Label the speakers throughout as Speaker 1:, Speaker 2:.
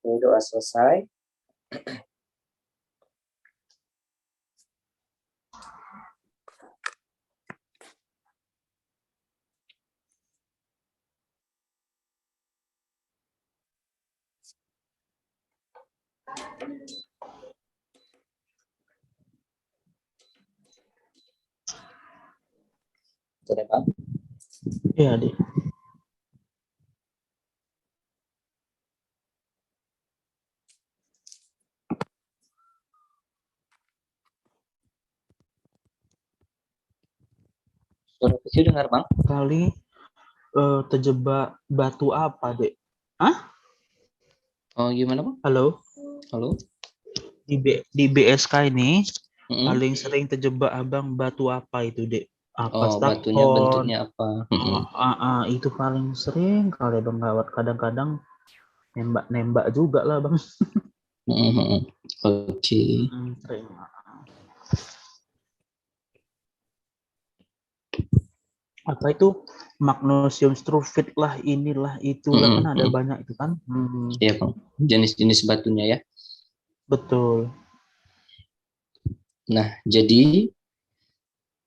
Speaker 1: Oke, doa selesai. Sudah, Bang?
Speaker 2: Iya, Adik.
Speaker 1: Suara kecil dengar, Bang?
Speaker 2: Kali terjebak batu apa, Dek? Hah?
Speaker 1: Oh, gimana, Bang?
Speaker 2: Halo?
Speaker 1: Halo?
Speaker 2: Di BSK ini
Speaker 1: Mm-mm.
Speaker 2: paling sering terjebak Abang batu apa itu, Dek? Apa
Speaker 1: Oh, batunya
Speaker 2: Staghorn?
Speaker 1: bentuknya apa? Mm-mm.
Speaker 2: Itu paling sering kali Bang lewat. Kadang-kadang nembak-nembak juga lah, Bang.
Speaker 1: Mm-mm. Oke.
Speaker 2: Sering. Apa itu? Magnesium sulfit lah, inilah itulah, kan ada
Speaker 1: Mm-mm.
Speaker 2: banyak itu kan.
Speaker 1: Iya, Bang. Jenis-jenis batunya ya.
Speaker 2: Betul.
Speaker 1: Nah, jadi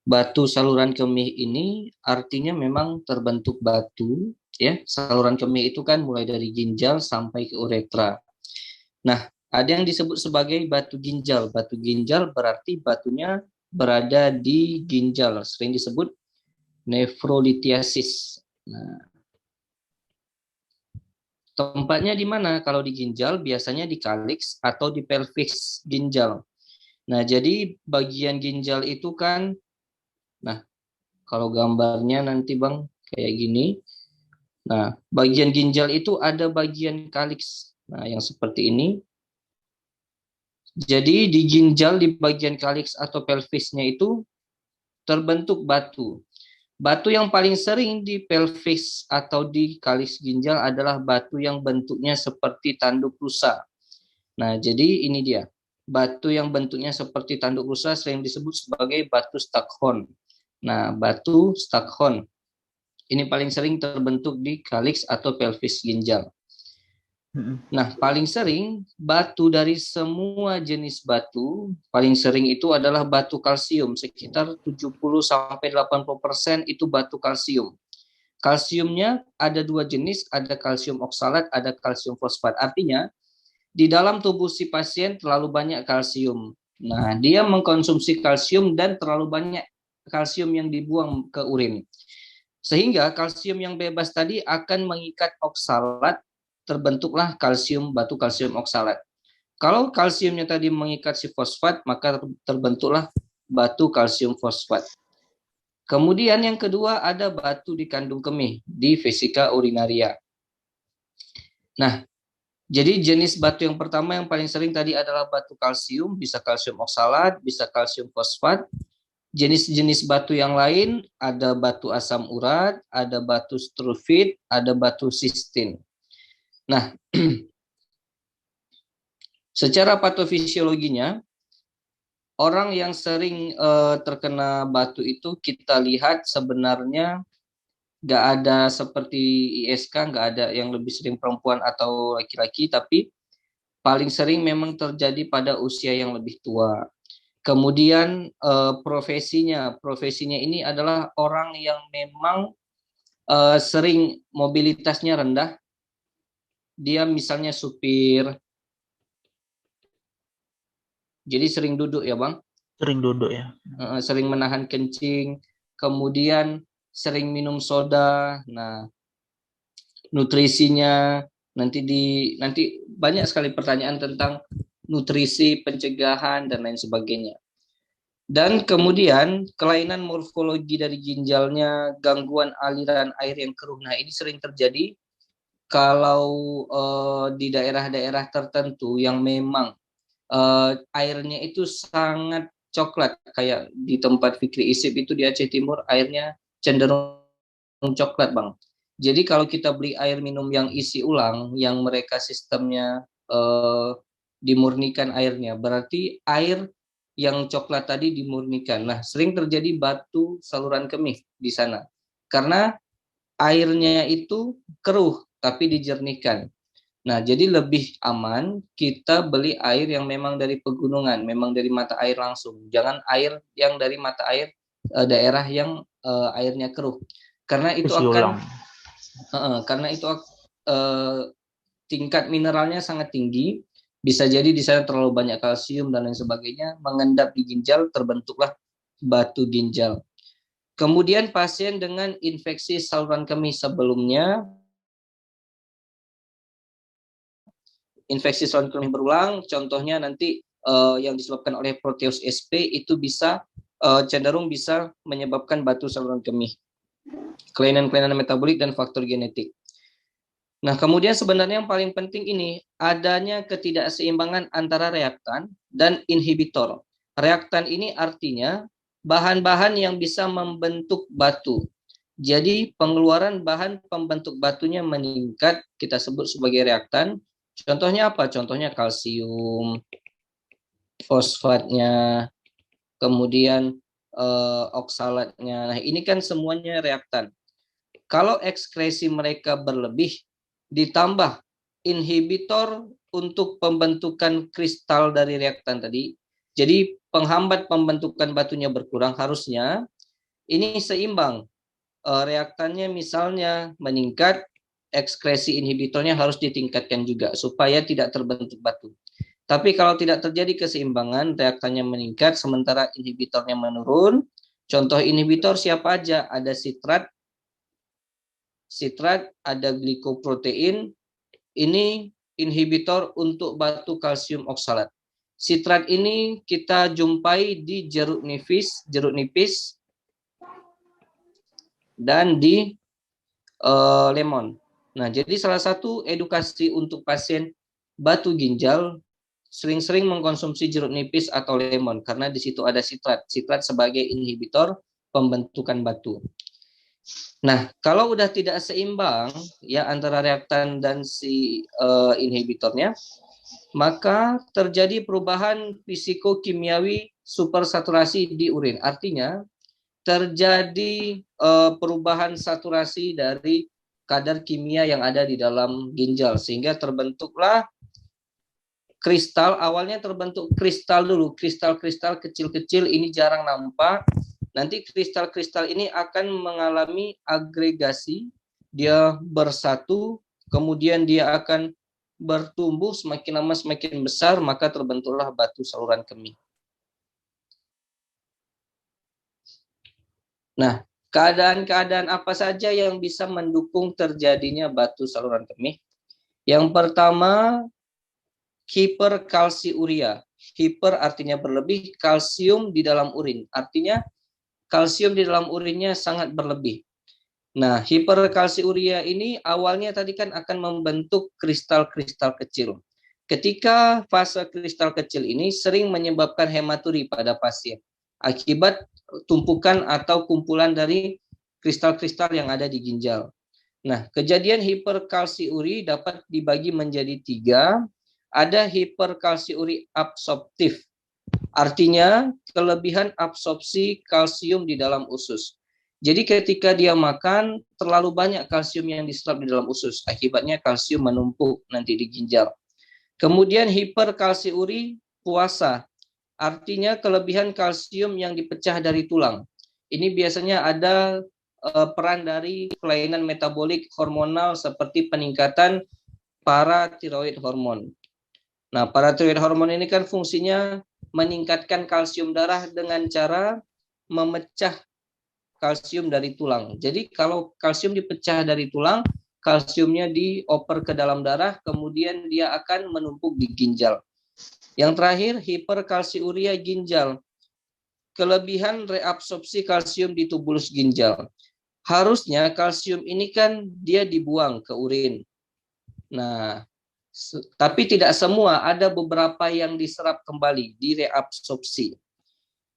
Speaker 1: batu saluran kemih ini artinya memang terbentuk batu, ya. Saluran kemih itu kan mulai dari ginjal sampai ke uretra. Nah, ada yang disebut sebagai batu ginjal. Batu ginjal berarti batunya berada di ginjal, sering disebut nefrolithiasis. Nah, tempatnya di mana? Kalau di ginjal biasanya di kaliks atau di pelvis ginjal. Nah, jadi bagian ginjal itu kan, nah kalau gambarnya nanti Bang kayak gini. Nah, bagian ginjal itu ada bagian kaliks. Nah, yang seperti ini. Jadi di ginjal di bagian kaliks atau pelvisnya itu terbentuk batu. Batu yang paling sering di pelvis atau di kaliks ginjal adalah batu yang bentuknya seperti tanduk rusa. Nah, jadi ini dia. Batu yang bentuknya seperti tanduk rusa sering disebut sebagai batu Staghorn. Nah, batu Staghorn ini paling sering terbentuk di kaliks atau pelvis ginjal. Nah, paling sering batu dari semua jenis batu, paling sering itu adalah batu kalsium. Sekitar 70-80% itu batu kalsium. Kalsiumnya ada dua jenis, ada kalsium oksalat, ada kalsium fosfat. Artinya, di dalam tubuh si pasien terlalu banyak kalsium. Nah, dia mengkonsumsi kalsium dan terlalu banyak kalsium yang dibuang ke urin. Sehingga kalsium yang bebas tadi akan mengikat oksalat, terbentuklah kalsium, batu kalsium oksalat. Kalau kalsiumnya tadi mengikat si fosfat, maka terbentuklah batu kalsium fosfat. Kemudian yang kedua ada batu di kandung kemih, di vesika urinaria. Nah, jadi jenis batu yang pertama yang paling sering tadi adalah batu kalsium, bisa kalsium oksalat, bisa kalsium fosfat. Jenis-jenis batu yang lain ada batu asam urat, ada batu struvit, ada batu sistin. Nah, secara patofisiologinya, orang yang sering terkena batu itu kita lihat sebenarnya nggak ada seperti ISK, nggak ada yang lebih sering perempuan atau laki-laki, tapi paling sering memang terjadi pada usia yang lebih tua. Kemudian profesinya ini adalah orang yang memang sering mobilitasnya rendah. Dia misalnya supir, jadi sering duduk ya Bang,
Speaker 2: Sering duduk ya.
Speaker 1: sering menahan kencing, kemudian sering minum soda. Nah, nutrisinya nanti banyak sekali pertanyaan tentang nutrisi, pencegahan dan lain sebagainya. Dan kemudian kelainan morfologi dari ginjalnya, gangguan aliran air yang keruh. Nah, ini sering terjadi kalau di daerah-daerah tertentu yang memang airnya itu sangat coklat, kayak di tempat Fikri Isip itu di Aceh Timur airnya cenderung coklat Bang. Jadi kalau kita beli air minum yang isi ulang, yang mereka sistemnya dimurnikan airnya, berarti air yang coklat tadi dimurnikan. Nah, sering terjadi batu saluran kemih di sana. Karena airnya itu keruh tapi dijernihkan. Nah, jadi lebih aman kita beli air yang memang dari pegunungan, memang dari mata air langsung. Jangan air yang dari mata air daerah yang airnya keruh. Karena itu
Speaker 2: Isi
Speaker 1: akan
Speaker 2: ulang.
Speaker 1: karena itu tingkat mineralnya sangat tinggi. Bisa jadi di sana terlalu banyak kalsium dan lain sebagainya, mengendap di ginjal, terbentuklah batu ginjal. Kemudian pasien dengan infeksi saluran kemih sebelumnya, infeksi saluran kemih berulang, contohnya nanti yang disebabkan oleh Proteus SP itu bisa cenderung bisa menyebabkan batu saluran kemih, kelainan-kelainan metabolik dan faktor genetik. Nah, kemudian sebenarnya yang paling penting ini adanya ketidakseimbangan antara reaktan dan inhibitor. Reaktan ini artinya bahan-bahan yang bisa membentuk batu. Jadi pengeluaran bahan pembentuk batunya meningkat, kita sebut sebagai reaktan. Contohnya apa? Contohnya kalsium, fosfatnya, kemudian oksalatnya. Nah, ini kan semuanya reaktan. Kalau ekskresi mereka berlebih, ditambah inhibitor untuk pembentukan kristal dari reaktan tadi, jadi penghambat pembentukan batunya berkurang, harusnya ini seimbang. Reaktannya misalnya meningkat, ekskresi inhibitornya harus ditingkatkan juga supaya tidak terbentuk batu. Tapi kalau tidak terjadi keseimbangan, reaktannya meningkat sementara inhibitornya menurun. Contoh inhibitor siapa aja? Ada sitrat, ada glikoprotein. Ini inhibitor untuk batu kalsium oksalat. Sitrat ini kita jumpai di jeruk nipis, dan di lemon. Nah, jadi salah satu edukasi untuk pasien batu ginjal, sering-sering mengkonsumsi jeruk nipis atau lemon karena di situ ada sitrat sebagai inhibitor pembentukan batu. Nah, kalau udah tidak seimbang ya antara reaktan dan si inhibitornya, maka terjadi perubahan fisikokimiawi supersaturasi di urin. Artinya terjadi perubahan saturasi dari kadar kimia yang ada di dalam ginjal sehingga terbentuklah kristal. Awalnya terbentuk kristal dulu, kristal-kristal kecil-kecil, ini jarang nampak. Nanti kristal-kristal ini akan mengalami agregasi, dia bersatu, kemudian dia akan bertumbuh, semakin lama semakin besar, maka terbentuklah batu saluran kemih. Nah, keadaan-keadaan apa saja yang bisa mendukung terjadinya batu saluran kemih? Yang pertama, hiperkalsiuria. Hiper artinya berlebih, kalsium di dalam urin. Artinya kalsium di dalam urinnya sangat berlebih. Nah, hiperkalsiuria ini awalnya tadi kan akan membentuk kristal-kristal kecil. Ketika fase kristal kecil ini sering menyebabkan hematuri pada pasien akibat tumpukan atau kumpulan dari kristal-kristal yang ada di ginjal. Nah, kejadian hiperkalsiuri dapat dibagi menjadi 3. Ada hiperkalsiuri absorptif. Artinya kelebihan absorpsi kalsium di dalam usus. Jadi ketika dia makan terlalu banyak kalsium yang diserap di dalam usus, akibatnya kalsium menumpuk nanti di ginjal. Kemudian hiperkalsiuri puasa, artinya kelebihan kalsium yang dipecah dari tulang. Ini biasanya ada peran dari kelainan metabolik hormonal seperti peningkatan paratiroid hormon. Nah, paratiroid hormon ini kan fungsinya meningkatkan kalsium darah dengan cara memecah kalsium dari tulang. Jadi kalau kalsium dipecah dari tulang, kalsiumnya dioper ke dalam darah, kemudian dia akan menumpuk di ginjal. Yang terakhir, hiperkalsiuria ginjal. Kelebihan reabsorpsi kalsium di tubulus ginjal. Harusnya kalsium ini kan dia dibuang ke urin. Nah, tapi tidak semua, ada beberapa yang diserap kembali, direabsorpsi.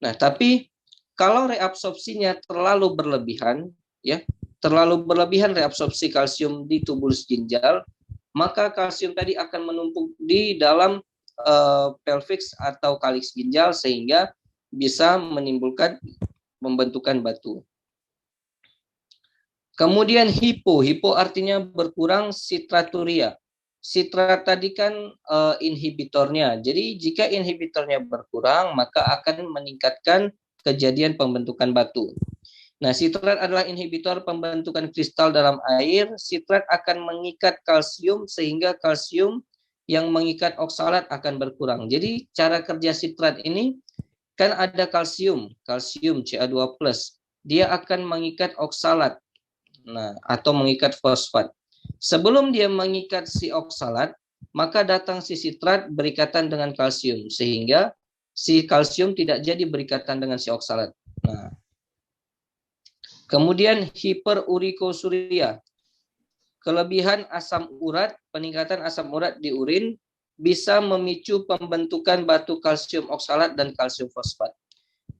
Speaker 1: Nah, tapi kalau reabsorpsinya terlalu berlebihan, ya, terlalu berlebihan reabsorpsi kalsium di tubulus ginjal, maka kalsium tadi akan menumpuk di dalam pelvis atau kaliks ginjal sehingga bisa menimbulkan pembentukan batu. Kemudian hipo artinya berkurang sitraturia. Sitrat tadi kan inhibitornya. Jadi jika inhibitornya berkurang, maka akan meningkatkan kejadian pembentukan batu. Nah, sitrat adalah inhibitor pembentukan kristal dalam air. Sitrat akan mengikat kalsium sehingga kalsium yang mengikat oksalat akan berkurang. Jadi cara kerja sitrat ini kan ada kalsium Ca2+. Dia akan mengikat oksalat. Nah, atau mengikat fosfat. Sebelum dia mengikat si oksalat, maka datang si sitrat berikatan dengan kalsium sehingga si kalsium tidak jadi berikatan dengan si oksalat. Nah, kemudian hiperurikosuria. Kelebihan asam urat, peningkatan asam urat di urin bisa memicu pembentukan batu kalsium oksalat dan kalsium fosfat.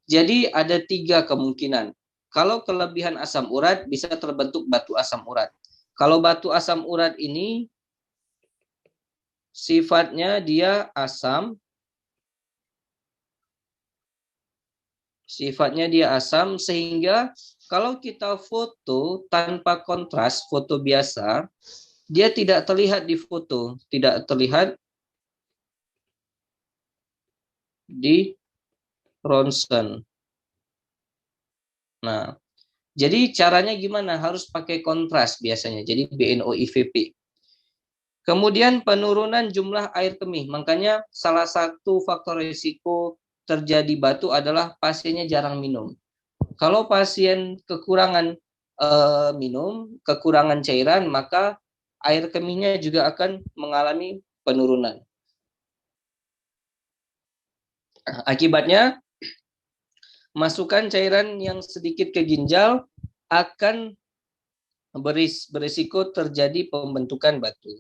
Speaker 1: Jadi ada 3 kemungkinan. Kalau kelebihan asam urat bisa terbentuk batu asam urat. Kalau batu asam urat ini sifatnya dia asam, sehingga kalau kita foto tanpa kontras, foto biasa, dia tidak terlihat di foto, tidak terlihat di ronsen. Nah, jadi caranya gimana? Harus pakai kontras biasanya. Jadi BNO-IVP. Kemudian penurunan jumlah air kemih. Makanya salah satu faktor risiko terjadi batu adalah pasiennya jarang minum. Kalau pasien kekurangan minum, kekurangan cairan, maka air kemihnya juga akan mengalami penurunan. Akibatnya, masukkan cairan yang sedikit ke ginjal akan berisiko terjadi pembentukan batu.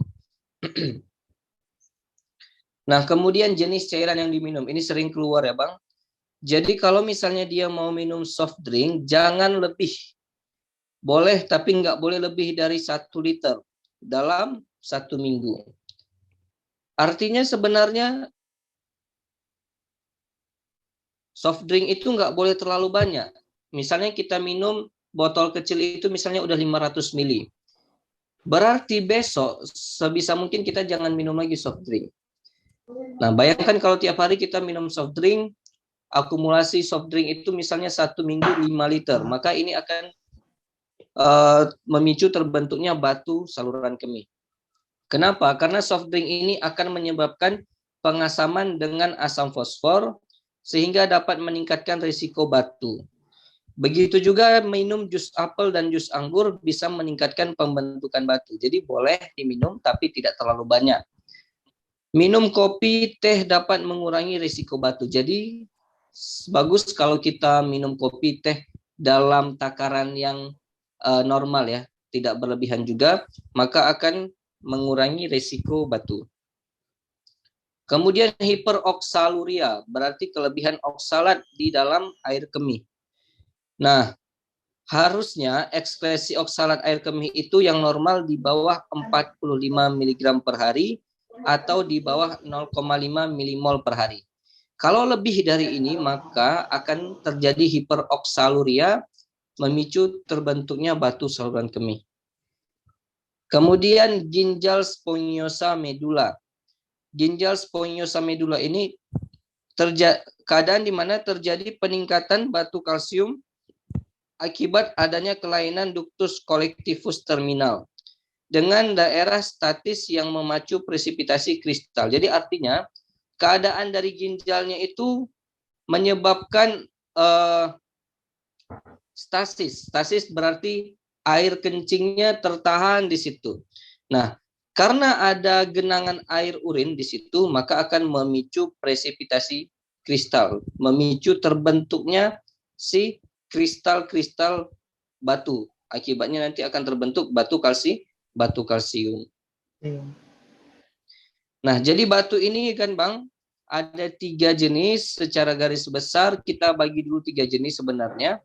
Speaker 1: Nah, kemudian jenis cairan yang diminum. Ini sering keluar ya, Bang. Jadi kalau misalnya dia mau minum soft drink, jangan lebih. Boleh, tapi nggak boleh lebih dari 1 liter dalam 1 minggu. Artinya sebenarnya soft drink itu nggak boleh terlalu banyak. Misalnya kita minum botol kecil itu misalnya udah 500 ml. Berarti besok sebisa mungkin kita jangan minum lagi soft drink. Nah, bayangkan kalau tiap hari kita minum soft drink, akumulasi soft drink itu misalnya 1 minggu 5 liter, maka ini akan memicu terbentuknya batu saluran kemih. Kenapa? Karena soft drink ini akan menyebabkan pengasaman dengan asam fosfor sehingga dapat meningkatkan risiko batu. Begitu juga minum jus apel dan jus anggur bisa meningkatkan pembentukan batu. Jadi boleh diminum tapi tidak terlalu banyak. Minum kopi, teh dapat mengurangi risiko batu. Jadi bagus kalau kita minum kopi, teh dalam takaran yang normal ya, tidak berlebihan juga, maka akan mengurangi risiko batu. Kemudian hiperoksaluria, berarti kelebihan oksalat di dalam air kemih. Nah, harusnya ekskresi oksalat air kemih itu yang normal di bawah 45 mg per hari atau di bawah 0,5 milimol per hari. Kalau lebih dari ini, maka akan terjadi hiperoksaluria, memicu terbentuknya batu saluran kemih. Kemudian ginjal sponyosa medula. Ginjal sponyosa medula ini keadaan di mana terjadi peningkatan batu kalsium akibat adanya kelainan ductus collectivus terminal dengan daerah statis yang memacu presipitasi kristal. Jadi artinya keadaan dari ginjalnya itu menyebabkan stasis. Stasis berarti air kencingnya tertahan di situ. Nah, karena ada genangan air urin di situ, maka akan memicu presipitasi kristal, memicu terbentuknya si kristal-kristal batu. Akibatnya nanti akan terbentuk batu kalsium. Nah, jadi batu ini kan Bang, ada 3 jenis secara garis besar. Kita bagi dulu 3 jenis sebenarnya.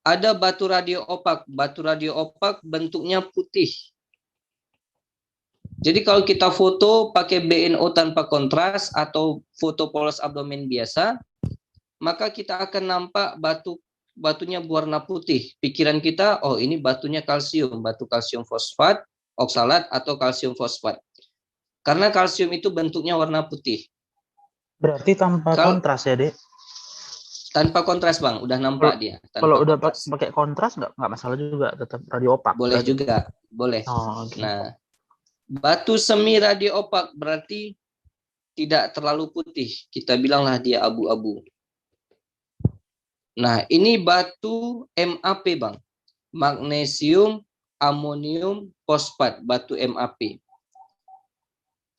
Speaker 1: Ada batu radio opak. Batu radio opak bentuknya putih. Jadi kalau kita foto pakai BNO tanpa kontras atau foto polos abdomen biasa, maka kita akan nampak batunya berwarna putih. Pikiran kita, oh ini batunya kalsium, batu kalsium fosfat, oksalat atau kalsium fosfat. Karena kalsium itu bentuknya warna putih.
Speaker 2: Berarti tanpa kontras ya, Dek?
Speaker 1: Tanpa kontras, Bang. Udah nampak dia.
Speaker 2: Kalau udah
Speaker 1: kontras.
Speaker 2: pakai kontras nggak masalah juga, tetap radio opak.
Speaker 1: Boleh
Speaker 2: berarti.
Speaker 1: juga, boleh.
Speaker 2: Oh, okay.
Speaker 1: Nah, batu semi radio opak berarti tidak terlalu putih. Kita bilanglah dia abu-abu. Nah, ini batu MAP, Bang. Magnesium amonium fosfat, batu MAP.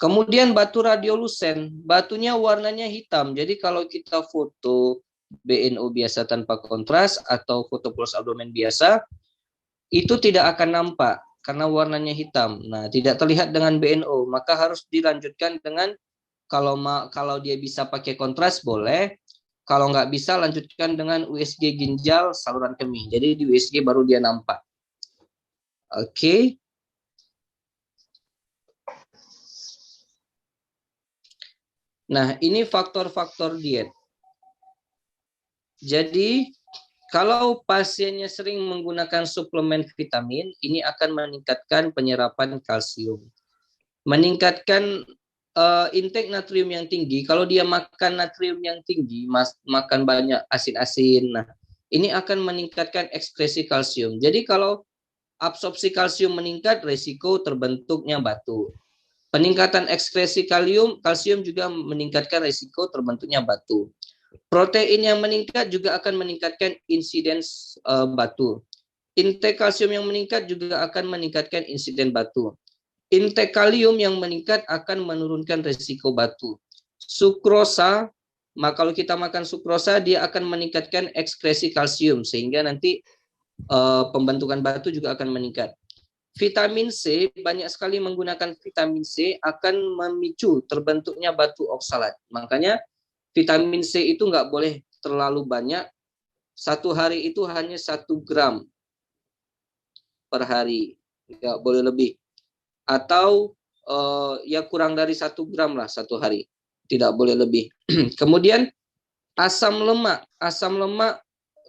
Speaker 1: Kemudian batu radiolusen, batunya warnanya hitam. Jadi kalau kita foto BNO biasa tanpa kontras atau foto pulse abdomen biasa, itu tidak akan nampak karena warnanya hitam. Nah, tidak terlihat dengan BNO, maka harus dilanjutkan dengan kalau dia bisa pakai kontras boleh. Kalau nggak bisa, lanjutkan dengan USG ginjal saluran kemih. Jadi di USG baru dia nampak. Oke. Nah, ini faktor-faktor diet. Jadi, kalau pasiennya sering menggunakan suplemen vitamin, ini akan meningkatkan penyerapan kalsium. Meningkatkan intake natrium yang tinggi. Kalau dia makan natrium yang tinggi, makan banyak asin-asin, nah ini akan meningkatkan ekskresi kalsium. Jadi kalau absorpsi kalsium meningkat, resiko terbentuknya batu. Peningkatan ekskresi kalsium juga meningkatkan resiko terbentuknya batu. Protein yang meningkat juga akan meningkatkan insiden batu. Intake kalsium yang meningkat juga akan meningkatkan insiden batu. Intake kalium yang meningkat akan menurunkan risiko batu. Sukrosa, kalau kita makan sukrosa, dia akan meningkatkan ekskresi kalsium, sehingga nanti pembentukan batu juga akan meningkat. Vitamin C, banyak sekali menggunakan vitamin C akan memicu terbentuknya batu oksalat. Makanya vitamin C itu nggak boleh terlalu banyak. Satu hari itu hanya 1 gram per hari, nggak boleh lebih. Atau ya kurang dari 1 gram lah satu hari, tidak boleh lebih. Kemudian asam lemak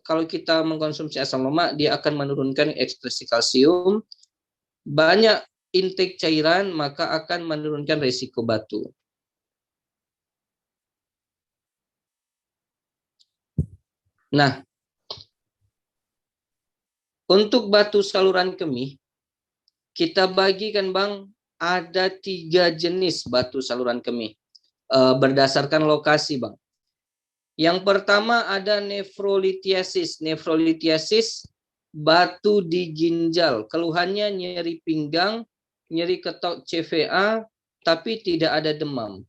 Speaker 1: kalau kita mengkonsumsi asam lemak, dia akan menurunkan ekspresi kalsium. Banyak intake cairan, maka akan menurunkan risiko batu. Nah, untuk batu saluran kemih, kita bagikan, Bang, ada 3 jenis batu saluran kemih berdasarkan lokasi, Bang. Yang pertama ada nefrolitiasis. Nefrolitiasis batu di ginjal. Keluhannya nyeri pinggang, nyeri ketok CVA, tapi tidak ada demam.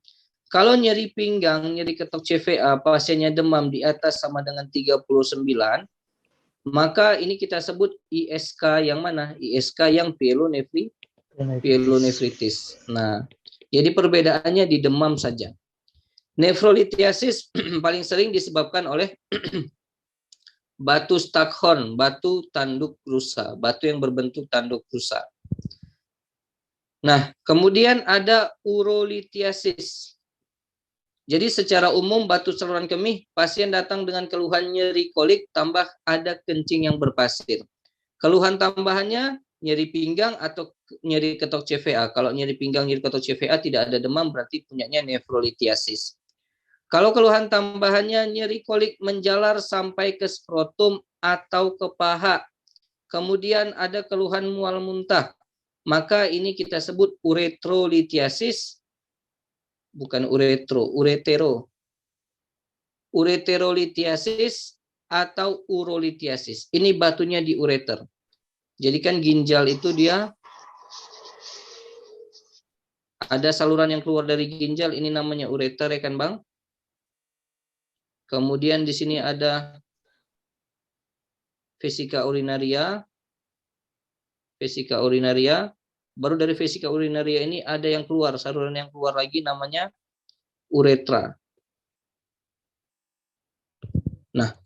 Speaker 1: Kalau nyeri pinggang, nyeri ketok CVA, pasiennya demam di atas sama dengan 39, maka ini kita sebut ISK yang mana? ISK yang pyelonefritis. Nah, jadi perbedaannya di demam saja. Nefrolitiasis paling sering disebabkan oleh batu Staghorn, batu tanduk rusa, batu yang berbentuk tanduk rusa. Nah, kemudian ada urolitiasis. Jadi secara umum batu saluran kemih, pasien datang dengan keluhan nyeri kolik tambah ada kencing yang berpasir. Keluhan tambahannya nyeri pinggang atau nyeri ketok CVA. Kalau nyeri pinggang, nyeri ketok CVA tidak ada demam, berarti punyanya nefrolitiasis. Kalau keluhan tambahannya nyeri kolik menjalar sampai ke skrotum atau ke paha, kemudian ada keluhan mual muntah, maka ini kita sebut uretrolitiasis, bukan ureterolitiasis atau urolitiasis. Ini batunya di ureter. Jadi kan ginjal itu dia ada saluran yang keluar dari ginjal, ini namanya ureter ya kan, Bang? Kemudian di sini ada vesika urinaria. Baru dari vesika urinaria ini ada yang keluar, saluran yang keluar lagi namanya uretra. Nah,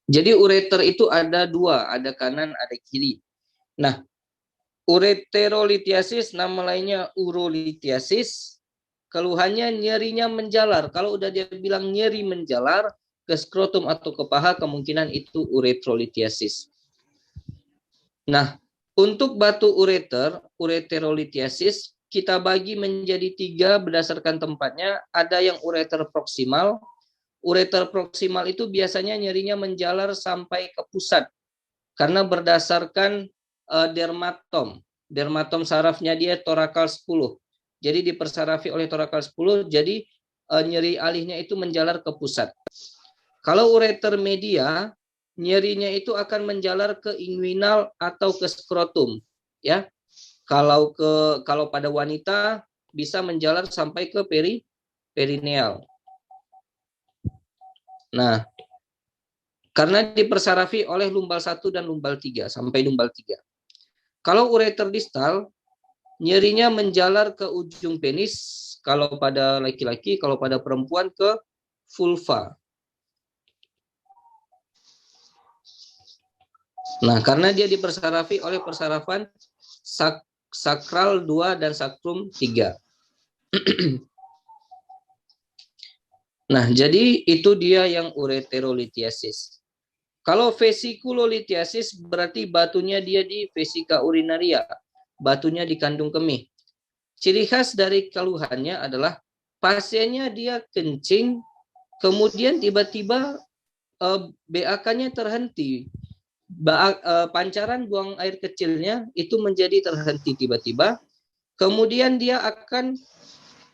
Speaker 1: jadi ureter itu ada 2, ada kanan, ada kiri. Nah, ureterolitiasis nama lainnya urolitiasis. Keluhannya nyerinya menjalar. Kalau udah dia bilang nyeri menjalar ke skrotum atau ke paha, kemungkinan itu uretrolitiasis. Nah, untuk batu ureter, ureterolitiasis, kita bagi menjadi 3 berdasarkan tempatnya. Ada yang ureter proksimal. Ureter proksimal itu biasanya nyerinya menjalar sampai ke pusat karena berdasarkan dermatom. Dermatom sarafnya dia torakal 10. Jadi dipersarafi oleh torakal 10, jadi nyeri alihnya itu menjalar ke pusat. Kalau ureter media, nyerinya itu akan menjalar ke inguinal atau ke skrotum, ya. Kalau pada wanita bisa menjalar sampai ke perineal. Nah, karena dipersarafi oleh lumbal 1 dan lumbal 3 sampai lumbal 3. Kalau ureter distal, nyerinya menjalar ke ujung penis kalau pada laki-laki, kalau pada perempuan ke vulva. Nah, karena dia dipersarafi oleh persarafan sakral 2 dan sakrum 3. Nah, jadi itu dia yang ureterolithiasis. Kalau vesikulolithiasis berarti batunya dia di vesika urinaria, batunya di kandung kemih. Ciri khas dari keluhannya adalah pasiennya dia kencing, kemudian tiba-tiba BAK-nya terhenti. Pancaran buang air kecilnya itu menjadi terhenti tiba-tiba. Kemudian dia akan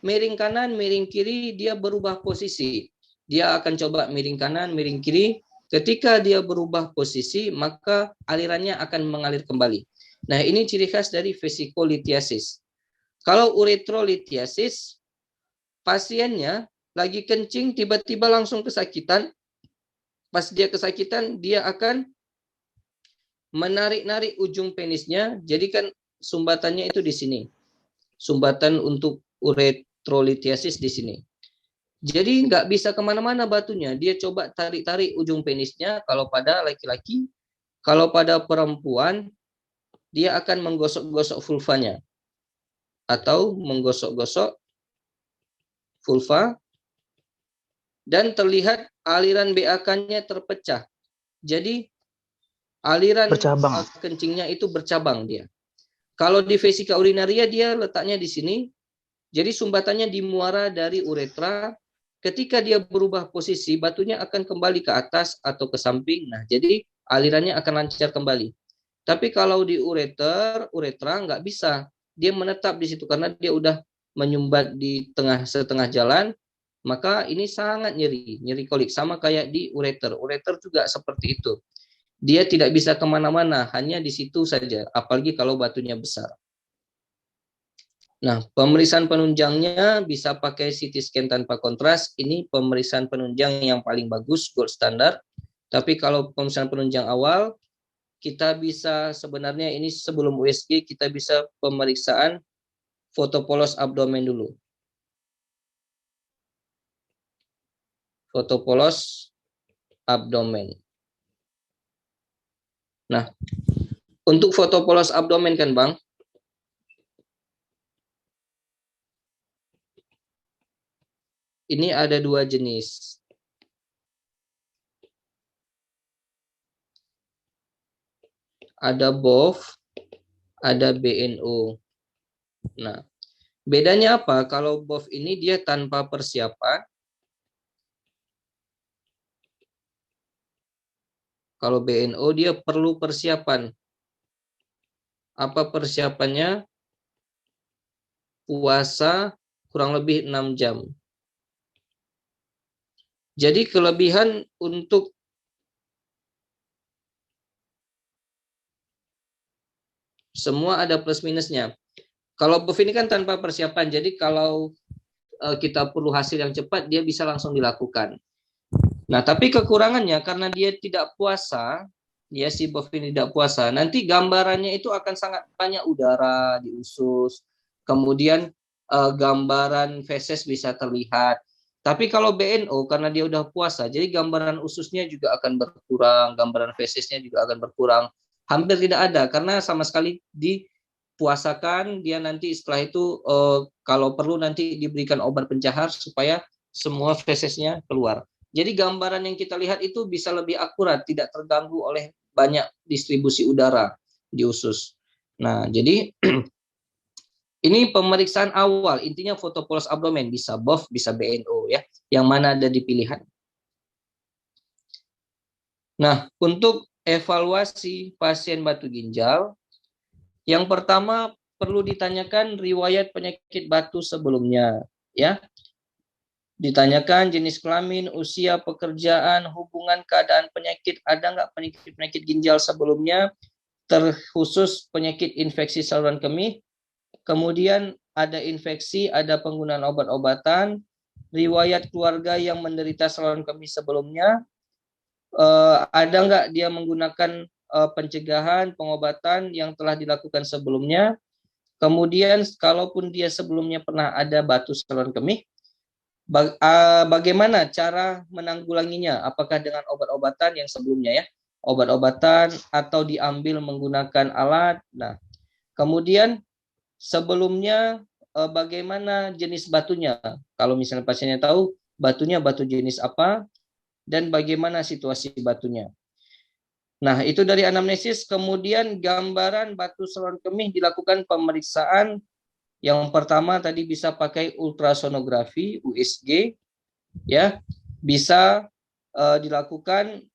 Speaker 1: miring kanan, miring kiri, dia berubah posisi. Dia akan coba miring kanan, miring kiri. Ketika dia berubah posisi, maka alirannya akan mengalir kembali. Nah, ini ciri khas dari vesikolithiasis. Kalau uretrolithiasis, pasiennya lagi kencing, tiba-tiba langsung kesakitan. Pas dia kesakitan, dia akan menarik-narik ujung penisnya. Jadi kan sumbatannya itu di sini. Sumbatan untuk uretrolithiasis di sini. Jadi nggak bisa kemana-mana batunya. Dia coba tarik-tarik ujung penisnya kalau pada laki-laki. Kalau pada perempuan, dia akan menggosok-gosok vulvanya. Atau menggosok-gosok vulva. Dan terlihat aliran BAK-nya terpecah. Jadi aliran kencingnya itu bercabang dia. Kalau di vesika urinaria dia letaknya di sini. Jadi sumbatannya di muara dari uretra. Ketika dia berubah posisi, batunya akan kembali ke atas atau ke samping. Nah, jadi alirannya akan lancar kembali. Tapi kalau di uretra nggak bisa. Dia menetap di situ karena dia udah menyumbat di setengah jalan. Maka ini sangat nyeri kolik. Sama kayak di ureter. Ureter juga seperti itu. Dia tidak bisa kemana-mana, hanya di situ saja. Apalagi kalau batunya besar. Nah, pemeriksaan penunjangnya bisa pakai CT scan tanpa kontras. Ini pemeriksaan penunjang yang paling bagus, gold standar. Tapi kalau pemeriksaan penunjang awal, kita bisa sebenarnya ini sebelum USG, kita bisa pemeriksaan foto polos abdomen dulu. Foto polos abdomen. Nah, untuk foto polos abdomen kan, Bang? Ini ada 2 jenis. Ada BOF, ada BNO. Nah, bedanya apa? Kalau BOF ini dia tanpa persiapan. Kalau BNO dia perlu persiapan. Apa persiapannya? Puasa kurang lebih 6 jam. Jadi kelebihan untuk semua ada plus minusnya. Kalau BOF ini kan tanpa persiapan, jadi kalau kita perlu hasil yang cepat, dia bisa langsung dilakukan. Nah, tapi kekurangannya karena dia tidak puasa, ya si BOF ini tidak puasa, nanti gambarannya itu akan sangat banyak udara di usus, kemudian gambaran feses bisa terlihat. Tapi kalau BNO karena dia udah puasa, jadi gambaran ususnya juga akan berkurang, gambaran fesesnya juga akan berkurang. Hampir tidak ada karena sama sekali dipuasakan. Dia nanti setelah itu kalau perlu nanti diberikan obat pencahar supaya semua fesesnya keluar. Jadi gambaran yang kita lihat itu bisa lebih akurat, tidak terganggu oleh banyak distribusi udara di usus. Nah, jadi Ini pemeriksaan awal, intinya foto polos abdomen, bisa BOF, bisa BNO ya, yang mana ada di pilihan. Nah, untuk evaluasi pasien batu ginjal, yang pertama perlu ditanyakan riwayat penyakit batu sebelumnya, ya. Ditanyakan jenis kelamin, usia, pekerjaan, hubungan, keadaan penyakit, ada nggak penyakit ginjal sebelumnya, terkhusus penyakit infeksi saluran kemih. Kemudian ada infeksi, ada penggunaan obat-obatan, riwayat keluarga yang menderita saluran kemih sebelumnya, ada nggak dia menggunakan pencegahan, pengobatan yang telah dilakukan sebelumnya. Kemudian kalaupun dia sebelumnya pernah ada batu saluran kemih, bagaimana cara menanggulanginya? Apakah dengan obat-obatan yang sebelumnya ya, obat-obatan atau diambil menggunakan alat. Nah, kemudian sebelumnya bagaimana jenis batunya? Kalau misalnya pasiennya tahu batunya batu jenis apa dan bagaimana situasi batunya. Nah, itu dari anamnesis. Kemudian gambaran batu saluran kemih dilakukan pemeriksaan. Yang pertama tadi bisa pakai ultrasonografi USG, ya, bisa dilakukan,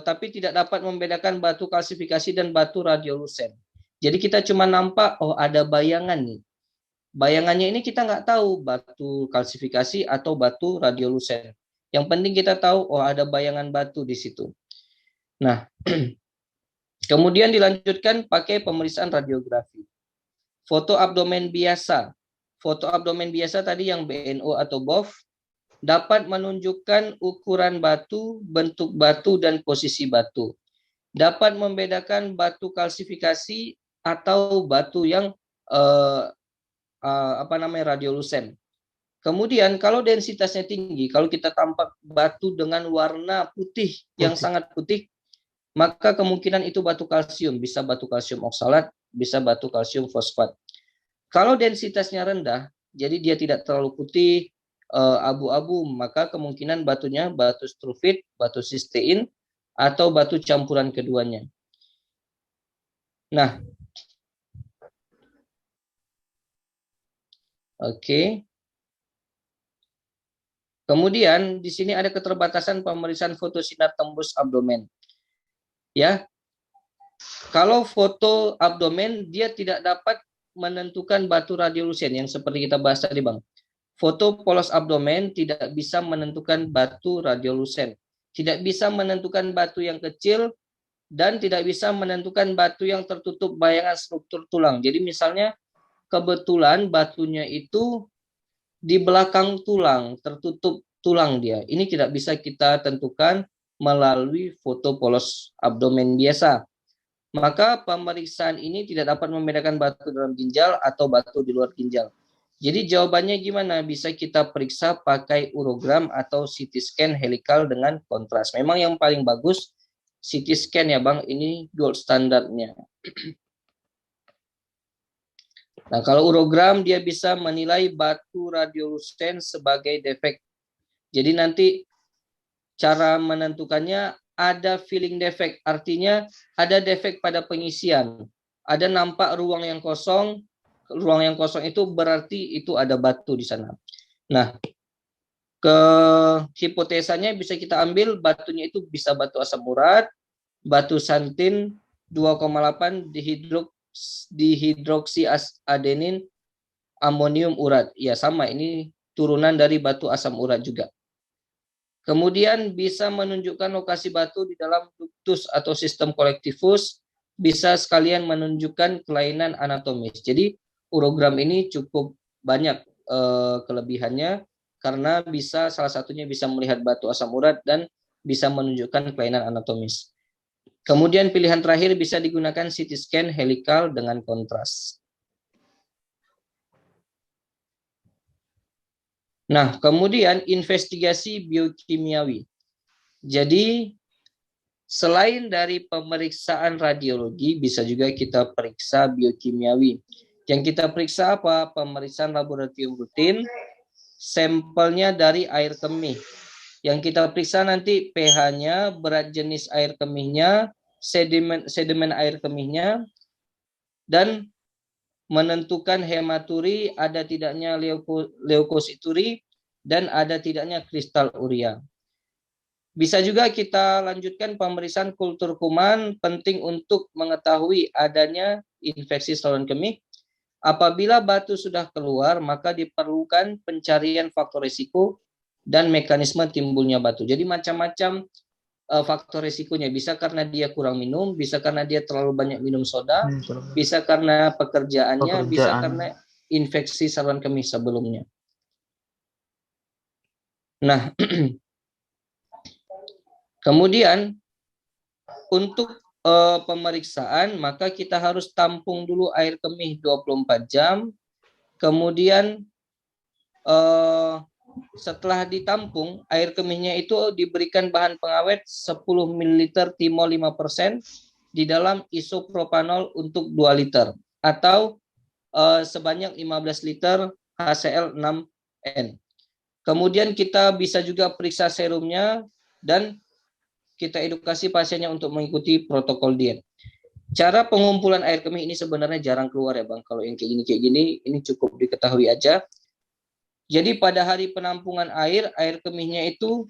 Speaker 1: tapi tidak dapat membedakan batu kalsifikasi dan batu radiolusen. Jadi kita cuma nampak, oh ada bayangan nih. Bayangannya ini kita nggak tahu batu kalsifikasi atau batu radiolusen. Yang penting kita tahu, oh ada bayangan batu di situ. Nah, kemudian dilanjutkan pakai pemeriksaan radiografi. Foto abdomen biasa. Foto abdomen biasa tadi yang BNO atau BOF dapat menunjukkan ukuran batu, bentuk batu, dan posisi batu. Dapat membedakan batu kalsifikasi atau batu yang radiolusen. Kemudian kalau densitasnya tinggi, kalau kita tampak batu dengan warna putih yang sangat putih, maka kemungkinan itu batu kalsium, bisa batu kalsium oksalat, bisa batu kalsium fosfat. Kalau densitasnya rendah, jadi dia tidak terlalu putih, abu-abu, maka kemungkinan batunya batu struvit, batu sistein, atau batu campuran keduanya. Nah, oke. Kemudian di sini ada keterbatasan pemeriksaan foto sinar tembus abdomen. Ya, kalau foto abdomen dia tidak dapat menentukan batu radiolusen yang seperti kita bahas tadi, Bang. Foto polos abdomen tidak bisa menentukan batu radiolusen, tidak bisa menentukan batu yang kecil, dan tidak bisa menentukan batu yang tertutup bayangan struktur tulang. Jadi misalnya kebetulan batunya itu di belakang tulang, tertutup tulang dia. Ini tidak bisa kita tentukan melalui foto polos abdomen biasa. Maka pemeriksaan ini tidak dapat membedakan batu dalam ginjal atau batu di luar ginjal. Jadi jawabannya gimana? Bisa kita periksa pakai urogram atau CT scan helikal dengan kontras. Memang yang paling bagus CT scan ya Bang, ini gold standarnya. Nah, kalau urogram dia bisa menilai batu radiolusen sebagai defek. Jadi nanti cara menentukannya ada filling defect, artinya ada defek pada pengisian. Ada nampak ruang yang kosong itu berarti itu ada batu di sana. Nah, ke hipotesanya bisa kita ambil batunya itu bisa batu asam urat, batu santin 2,8 dihidroksi adenin amonium urat. Ya sama, ini turunan dari batu asam urat juga. Kemudian bisa menunjukkan lokasi batu di dalam ductus atau sistem kolektifus, bisa sekalian menunjukkan kelainan anatomis. Jadi urogram ini cukup banyak kelebihannya karena bisa salah satunya bisa melihat batu asam urat dan bisa menunjukkan kelainan anatomis. Kemudian pilihan terakhir bisa digunakan CT scan helikal dengan kontras. Nah, kemudian investigasi biokimiawi. Jadi selain dari pemeriksaan radiologi, bisa juga kita periksa biokimiawi. Yang kita periksa apa? Pemeriksaan laboratorium rutin, sampelnya dari air kemih. Yang kita periksa nanti pH-nya, berat jenis air kemihnya, sedimen air kemihnya, dan menentukan hematuri, ada tidaknya leukosituri, dan ada tidaknya kristal urea. Bisa juga kita lanjutkan pemeriksaan kultur kuman, penting untuk mengetahui adanya infeksi saluran kemih. Apabila batu sudah keluar, maka diperlukan pencarian faktor risiko dan mekanisme timbulnya batu. Jadi macam-macam faktor risikonya. Bisa karena dia kurang minum, bisa karena dia terlalu banyak minum soda, bisa karena pekerjaannya, bisa karena infeksi saluran kemih sebelumnya. Nah, kemudian untuk pemeriksaan, maka kita harus tampung dulu air kemih 24 jam. Kemudian setelah ditampung, air kemihnya itu diberikan bahan pengawet 10 ml timol 5% di dalam isopropanol untuk 2 liter atau sebanyak 15 liter HCl 6N. Kemudian kita bisa juga periksa serumnya dan kita edukasi pasiennya untuk mengikuti protokol diet. Cara pengumpulan air kemih ini sebenarnya jarang keluar ya Bang. Kalau yang kayak gini, ini cukup diketahui aja. Jadi pada hari penampungan air kemihnya itu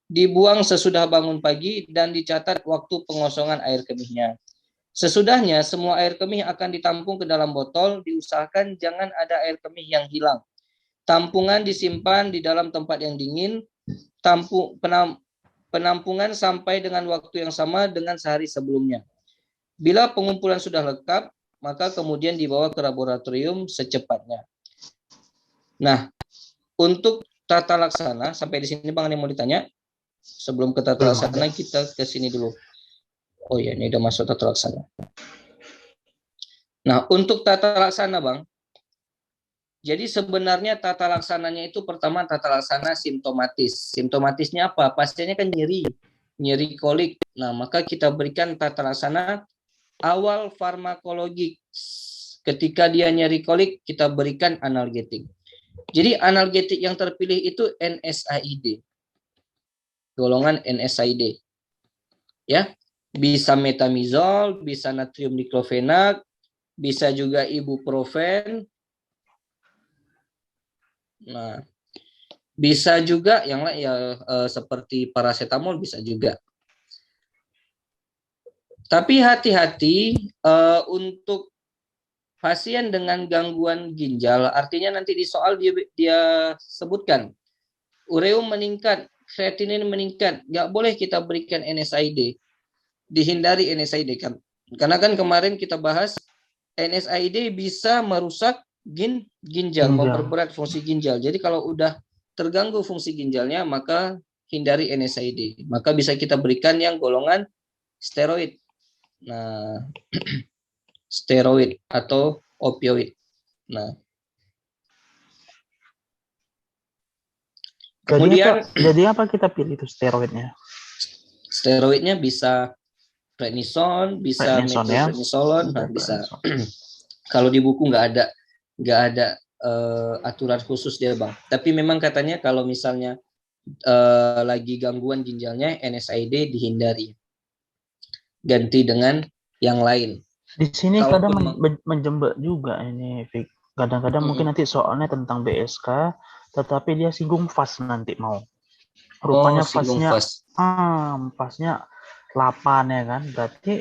Speaker 1: dibuang sesudah bangun pagi dan dicatat waktu pengosongan air kemihnya. Sesudahnya, semua air kemih akan ditampung ke dalam botol, diusahakan jangan ada air kemih yang hilang. Tampungan disimpan di dalam tempat yang dingin, penampungan sampai dengan waktu yang sama dengan sehari sebelumnya. Bila pengumpulan sudah lengkap, maka kemudian dibawa ke laboratorium secepatnya. Nah, untuk tata laksana, sampai di sini Bang, ada yang mau ditanya? Sebelum ke tata laksana, kita ke sini dulu. Oh ya, ini udah masuk tata laksana. Nah, untuk tata laksana Bang, jadi sebenarnya tata laksananya itu pertama tata laksana simptomatis. Simptomatisnya apa? Pasiennya kan nyeri kolik. Nah, maka kita berikan tata laksana awal farmakologik. Ketika dia nyeri kolik, kita berikan analgetik. Jadi analgetik yang terpilih itu NSAID. Golongan NSAID. Ya, bisa metamizol, bisa natrium diklofenak, bisa juga ibuprofen. Nah, bisa juga yang lain ya seperti paracetamol bisa juga. Tapi hati-hati untuk pasien dengan gangguan ginjal, artinya nanti di soal dia sebutkan ureum meningkat, kreatinin meningkat, nggak boleh kita berikan NSAID, dihindari NSAID kan, karena kan kemarin kita bahas NSAID bisa merusak ginjal, memperberat fungsi ginjal. Jadi kalau udah terganggu fungsi ginjalnya, maka hindari NSAID. Maka bisa kita berikan yang golongan steroid. Nah, steroid atau opioid. Nah, kemudian
Speaker 2: jadi apa kita pilih itu steroidnya?
Speaker 1: Steroidnya bisa prednison, bisa methylprednisolone, nah bisa. Kalau di buku nggak ada aturan khusus dia Bang. Tapi memang katanya kalau misalnya lagi gangguan ginjalnya, NSAID dihindari. Ganti dengan yang lain.
Speaker 2: Di sini kadang menjembek juga ini, Vic. Kadang-kadang mungkin nanti soalnya tentang BSK, tetapi dia singgung fast nanti mau. Rupanya fastnya 8 ya kan, berarti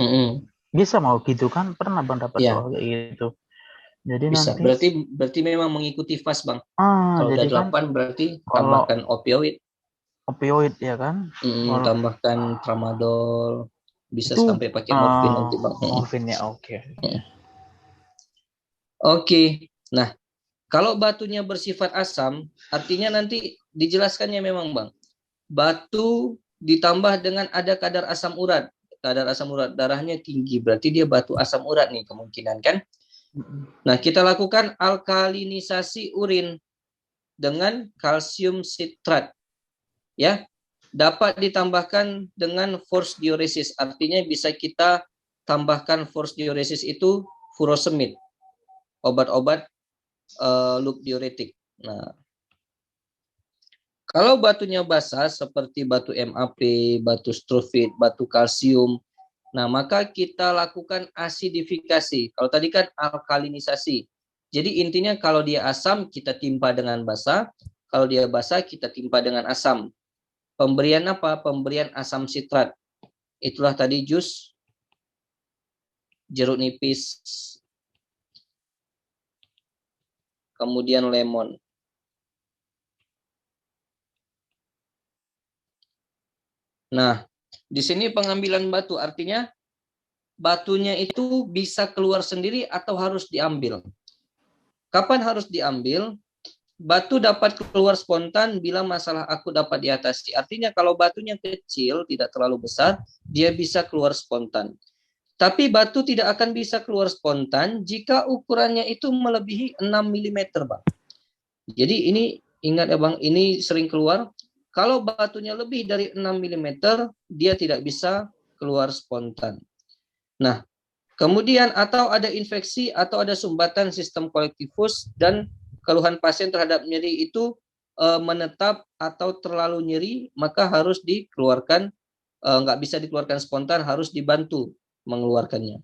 Speaker 2: bisa mau gitu kan, pernah Bang dapat soal kayak gitu. Jadi
Speaker 1: bisa. Nanti berarti memang mengikuti fast Bang. Kalau udah 8 kan, berarti tambahkan opioid
Speaker 2: ya kan,
Speaker 1: tambahkan tramadol, bisa itu, sampai pakai morfin nanti Bang.
Speaker 2: Morfinnya oke.
Speaker 1: Oke. Nah, kalau batunya bersifat asam, artinya nanti dijelaskannya memang Bang. Batu ditambah dengan ada kadar asam urat. Kadar asam urat darahnya tinggi, berarti dia batu asam urat nih kemungkinan kan. Nah, kita lakukan alkalinisasi urin dengan kalsium sitrat. Ya, dapat ditambahkan dengan force diuresis. Artinya bisa kita tambahkan force diuresis itu furosemid, obat-obat loop diuretik. Nah, kalau batunya basah seperti batu MAP, batu strofit, batu kalsium, Nah, maka kita lakukan asidifikasi. Kalau tadi kan alkalinisasi. Jadi intinya kalau dia asam, kita timpa dengan basa. Kalau dia basa, kita timpa dengan asam. Pemberian apa? Pemberian asam sitrat. Itulah tadi jus jeruk nipis, kemudian lemon. Nah, di sini pengambilan batu artinya batunya itu bisa keluar sendiri atau harus diambil. Kapan harus diambil? Batu dapat keluar spontan bila masalah akut dapat diatasi. Artinya kalau batunya kecil, tidak terlalu besar, dia bisa keluar spontan. Tapi batu tidak akan bisa keluar spontan jika ukurannya itu melebihi 6 mm, Bang. Jadi ini ingat ya Bang, ini sering keluar. Kalau batunya lebih dari 6 mm, dia tidak bisa keluar spontan. Nah, kemudian atau ada infeksi atau ada sumbatan sistem kolektifus dan keluhan pasien terhadap nyeri itu menetap atau terlalu nyeri, maka harus dikeluarkan, nggak bisa dikeluarkan spontan, harus dibantu mengeluarkannya.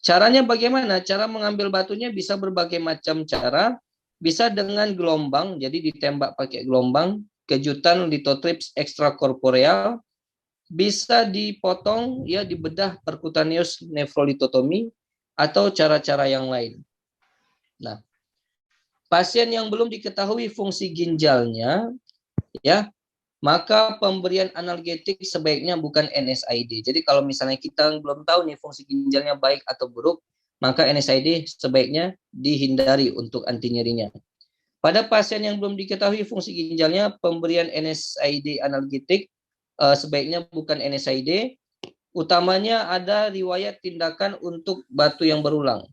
Speaker 1: Caranya bagaimana? Cara mengambil batunya bisa berbagai macam cara, bisa dengan gelombang, jadi ditembak pakai gelombang, kejutan lithotrips ekstrakorporeal, bisa dipotong, ya dibedah percutaneous nephrolithotomy, atau cara-cara yang lain. Nah, pasien yang belum diketahui fungsi ginjalnya, ya, maka pemberian analgetik sebaiknya bukan NSAID. Jadi kalau misalnya kita belum tahu nih fungsi ginjalnya baik atau buruk, maka NSAID sebaiknya dihindari untuk anti nyerinya. Pada pasien yang belum diketahui fungsi ginjalnya, pemberian NSAID analgetik sebaiknya bukan NSAID. Utamanya ada riwayat tindakan untuk batu yang berulang.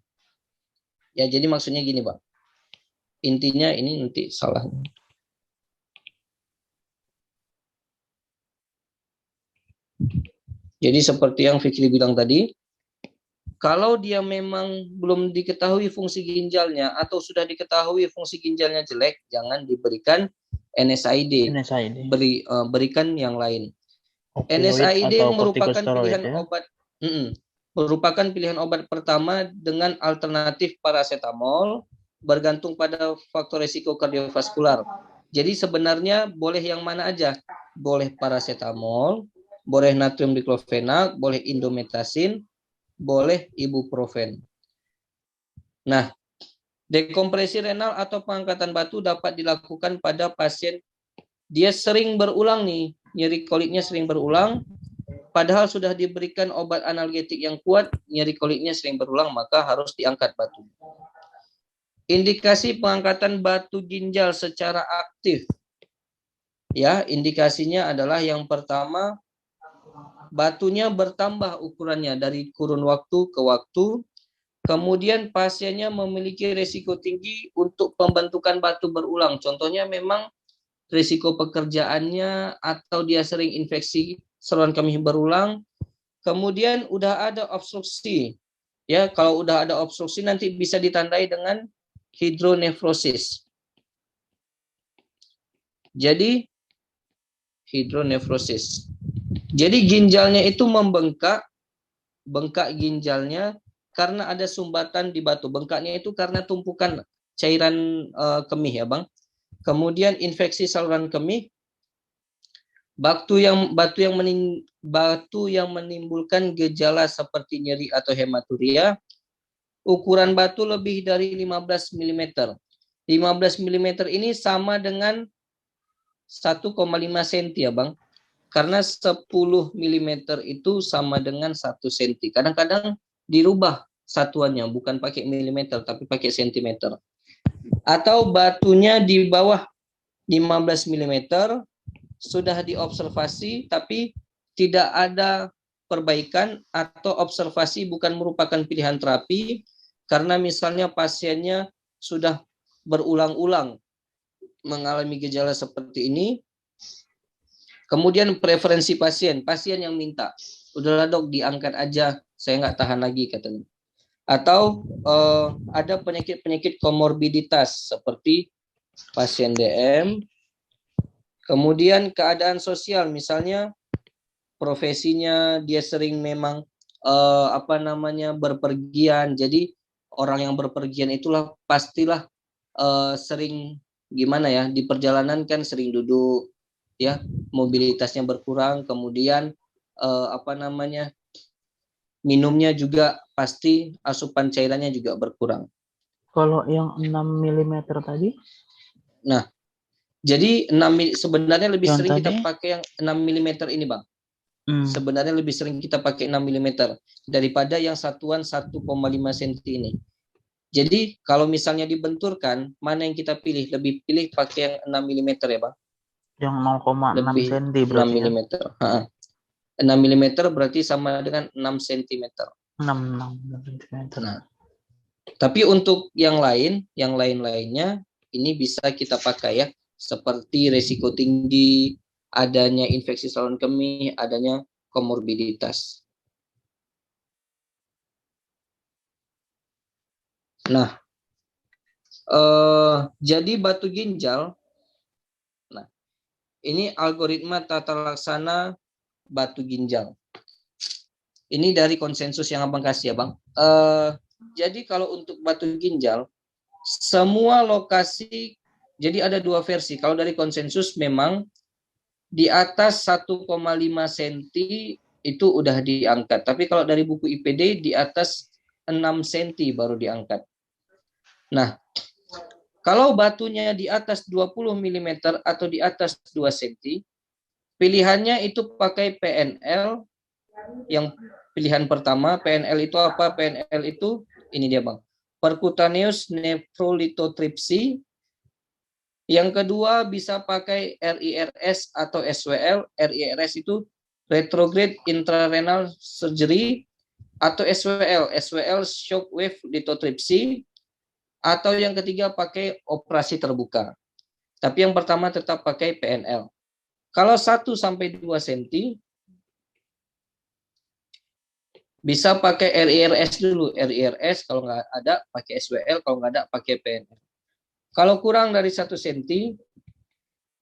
Speaker 1: Ya, jadi maksudnya gini, Pak. Intinya ini nanti salah. Jadi seperti yang Fikri bilang tadi, kalau dia memang belum diketahui fungsi ginjalnya atau sudah diketahui fungsi ginjalnya jelek, jangan diberikan NSAID. Berikan yang lain. NSAID merupakan pilihan obat, merupakan pilihan obat pertama dengan alternatif paracetamol, bergantung pada faktor risiko kardiovaskular. Jadi sebenarnya boleh yang mana aja, boleh paracetamol, boleh natrium diklofenak, boleh indometasin, boleh ibuprofen. Nah, dekompresi renal atau pengangkatan batu dapat dilakukan pada pasien dia sering berulang nih, nyeri koliknya sering berulang, padahal sudah diberikan obat analgetik yang kuat, nyeri koliknya sering berulang, maka harus diangkat batu. Indikasi pengangkatan batu ginjal secara aktif. Ya, indikasinya adalah yang pertama, batunya bertambah ukurannya dari kurun waktu ke waktu. Kemudian pasiennya memiliki risiko tinggi untuk pembentukan batu berulang. Contohnya memang risiko pekerjaannya atau dia sering infeksi saluran kemih berulang. Kemudian udah ada obstruksi. Ya, kalau udah ada obstruksi nanti bisa ditandai dengan hidronefrosis. Jadi hidronefrosis. Jadi ginjalnya itu membengkak, bengkak ginjalnya karena ada sumbatan di batu. Bengkaknya itu karena tumpukan cairan kemih ya, Bang. Kemudian infeksi saluran kemih, batu yang menimbulkan gejala seperti nyeri atau hematuria, ukuran batu lebih dari 15 mm. 15 mm ini sama dengan 1,5 cm ya, Bang. Karena 10 mm itu sama dengan 1 cm. Kadang-kadang dirubah satuannya, bukan pakai milimeter, tapi pakai sentimeter. Atau batunya di bawah 15 mm, sudah diobservasi, tapi tidak ada perbaikan atau observasi bukan merupakan pilihan terapi, karena misalnya pasiennya sudah berulang-ulang mengalami gejala seperti ini. Kemudian preferensi pasien yang minta, udahlah dok diangkat aja, saya nggak tahan lagi katanya. Atau ada penyakit-penyakit komorbiditas seperti pasien DM, kemudian keadaan sosial, misalnya profesinya dia sering memang apa namanya, berpergian. Jadi orang yang berpergian itulah pastilah sering gimana ya, di perjalanan kan sering duduk ya, mobilitasnya berkurang, kemudian apa namanya, minumnya juga pasti asupan cairannya juga berkurang.
Speaker 2: Kalau yang 6 milimeter tadi,
Speaker 1: Nah, jadi sebenarnya lebih
Speaker 2: yang
Speaker 1: sering kita
Speaker 2: tadi,
Speaker 1: pakai yang 6 milimeter ini, Bang. Sebenarnya lebih sering kita pakai 6 milimeter daripada yang satuan 1,5 cm ini. Jadi kalau misalnya dibenturkan, mana yang kita pilih? Lebih pilih pakai yang 6 milimeter ya, Bang?
Speaker 2: yang 0,6
Speaker 1: Lebih
Speaker 2: cm
Speaker 1: 6
Speaker 2: berarti ya.
Speaker 1: milimeter. 6 milimeter berarti sama dengan 6 cm.
Speaker 2: 6 cm.
Speaker 1: Nah, tapi untuk yang lain-lainnya ini bisa kita pakai ya, seperti resiko tinggi, adanya infeksi saluran kemih, adanya komorbiditas. Nah, jadi batu ginjal, nah ini algoritma tata laksana batu ginjal. Ini dari konsensus yang Abang kasih ya, Bang. Jadi kalau untuk batu ginjal, semua lokasi, jadi ada dua versi. Kalau dari konsensus memang di atas 1,5 cm itu udah diangkat. Tapi kalau dari buku IPD di atas 6 cm baru diangkat. Nah, kalau batunya di atas 20 mm atau di atas 2 cm, pilihannya itu pakai PNL. Yang pilihan pertama, PNL itu apa? PNL itu ini dia, Bang. Percutaneous nephrolithotripsy. Yang kedua bisa pakai RIRS atau SWL. RIRS itu retrograde intrarenal surgery, atau SWL. SWL shockwave lithotripsy. Atau yang ketiga pakai operasi terbuka. Tapi yang pertama tetap pakai PNL. Kalau 1 sampai 2 cm bisa pakai RIRS dulu. RIRS kalau nggak ada pakai SWL, kalau nggak ada pakai PNL. Kalau kurang dari 1 cm,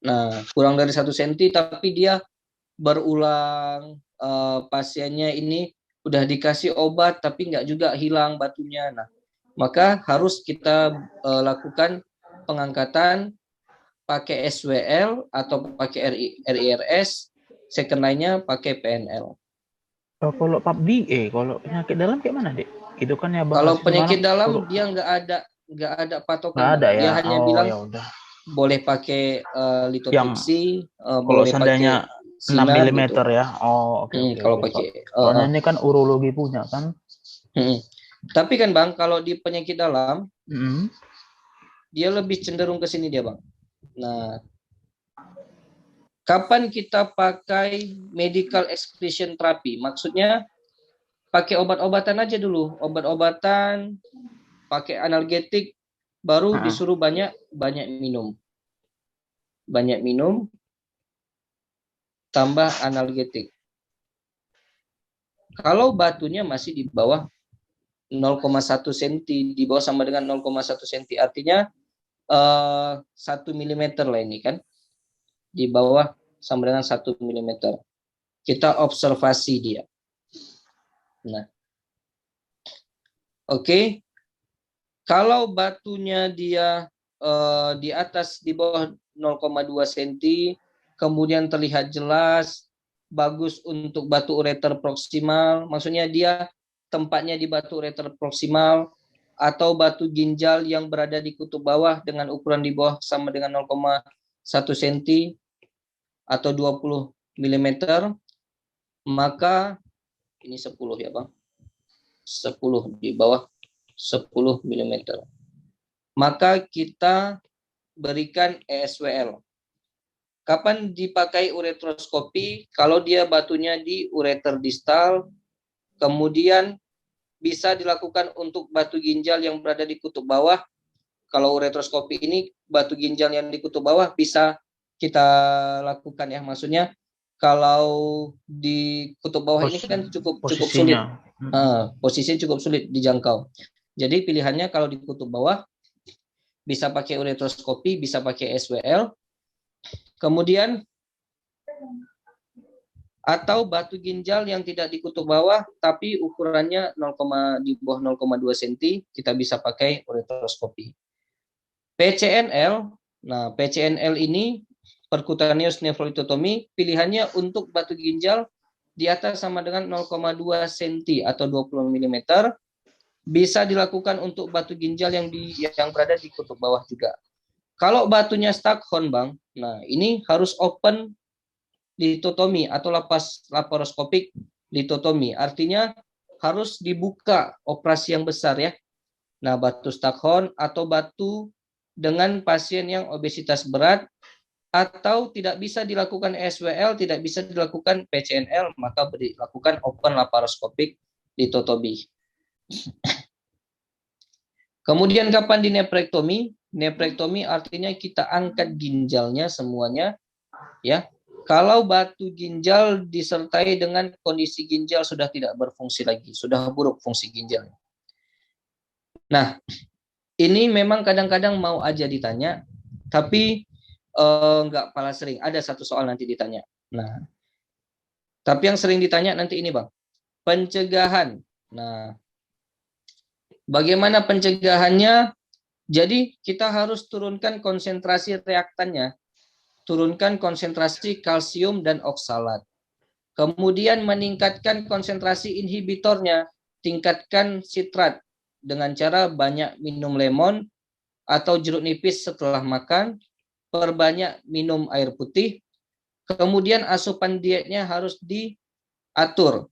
Speaker 1: nah kurang dari 1 cm tapi dia berulang, pasiennya ini udah dikasih obat tapi nggak juga hilang batunya. Nah, maka harus kita lakukan pengangkatan pakai SWL atau pakai RIRS, second line-nya pakai PNL.
Speaker 2: Kalau kalau penyakit dalam kayak mana, Dek? Itu kan ya Bang
Speaker 1: Kalau
Speaker 2: kasih semalam.
Speaker 1: penyakit dalam dia nggak ada
Speaker 2: Nggak
Speaker 1: patokan,
Speaker 2: ada
Speaker 1: Bang.
Speaker 2: ya.
Speaker 1: Dia hanya
Speaker 2: Oh
Speaker 1: bilang
Speaker 2: ya udah.
Speaker 1: boleh pakai
Speaker 2: Yang
Speaker 1: litotripsi,
Speaker 2: kalau
Speaker 1: boleh pakai
Speaker 2: seandainya 6
Speaker 1: sinar gitu.
Speaker 2: milimeter ya. Oh, oke oke
Speaker 1: Kalau
Speaker 2: oke, Pak.
Speaker 1: pakai
Speaker 2: Soalnya ini kan urologi punya kan.
Speaker 1: Tapi kan, Bang, kalau di penyakit dalam
Speaker 2: Mm.
Speaker 1: dia lebih cenderung ke sini dia, Bang. Nah, kapan kita pakai medical excretion therapy? Maksudnya pakai obat-obatan aja dulu, obat-obatan, pakai analgetik, baru disuruh banyak minum. Banyak minum, tambah analgetik. Kalau batunya masih di bawah 0,1 cm, di bawah sama dengan 0,1 cm, artinya 1 mm lah ini kan, di bawah sama dengan 1 mm. Kita observasi dia. Nah, oke. Kalau batunya dia di atas, di bawah 0,2 cm, kemudian terlihat jelas, bagus untuk batu ureter proksimal, maksudnya dia tempatnya di batu ureter proksimal, atau batu ginjal yang berada di kutub bawah dengan ukuran di bawah sama dengan 0,1 cm atau 20 mm, maka ini 10 ya, Bang. 10 di bawah 10 mm. Maka kita berikan ESWL. Kapan dipakai uretroskopi? Kalau dia batunya di ureter distal, kemudian bisa dilakukan untuk batu ginjal yang berada di kutub bawah. Kalau uretroskopi ini batu ginjal yang di kutub bawah bisa kita lakukan ya. Maksudnya kalau di kutub bawah ini kan cukup sulit. Posisinya cukup sulit dijangkau. Jadi pilihannya kalau di kutub bawah bisa pakai uretroskopi, bisa pakai SWL. Kemudian atau batu ginjal yang tidak di kutub bawah tapi ukurannya 0, di bawah 0,2 cm, kita bisa pakai ureteroskopi. PCNL, nah PCNL ini percutaneous nephrolithotomy, pilihannya untuk batu ginjal di atas sama dengan 0,2 cm atau 20 mm, bisa dilakukan untuk batu ginjal yang berada di kutub bawah juga. Kalau batunya Staghorn, Bang, nah ini harus open litotomi atau laparoskopik litotomi, artinya harus dibuka operasi yang besar ya. Nah, batu Staghorn atau batu dengan pasien yang obesitas berat atau tidak bisa dilakukan SWL, tidak bisa dilakukan PCNL, maka dilakukan open laparoskopik litotomi. Kemudian kapan di neprektomi? Neprektomi artinya kita angkat ginjalnya semuanya, ya. Kalau batu ginjal disertai dengan kondisi ginjal sudah tidak berfungsi lagi, sudah buruk fungsi ginjalnya. Nah, ini memang kadang-kadang mau aja ditanya, tapi nggak pala sering. Ada satu soal nanti ditanya. Nah, tapi yang sering ditanya nanti ini, Bang, pencegahan. Nah, bagaimana pencegahannya? Jadi kita harus turunkan konsentrasi reaktannya, turunkan konsentrasi kalsium dan oksalat. Kemudian meningkatkan konsentrasi inhibitornya, tingkatkan sitrat dengan cara banyak minum lemon atau jeruk nipis setelah makan, perbanyak minum air putih. Kemudian asupan dietnya harus diatur.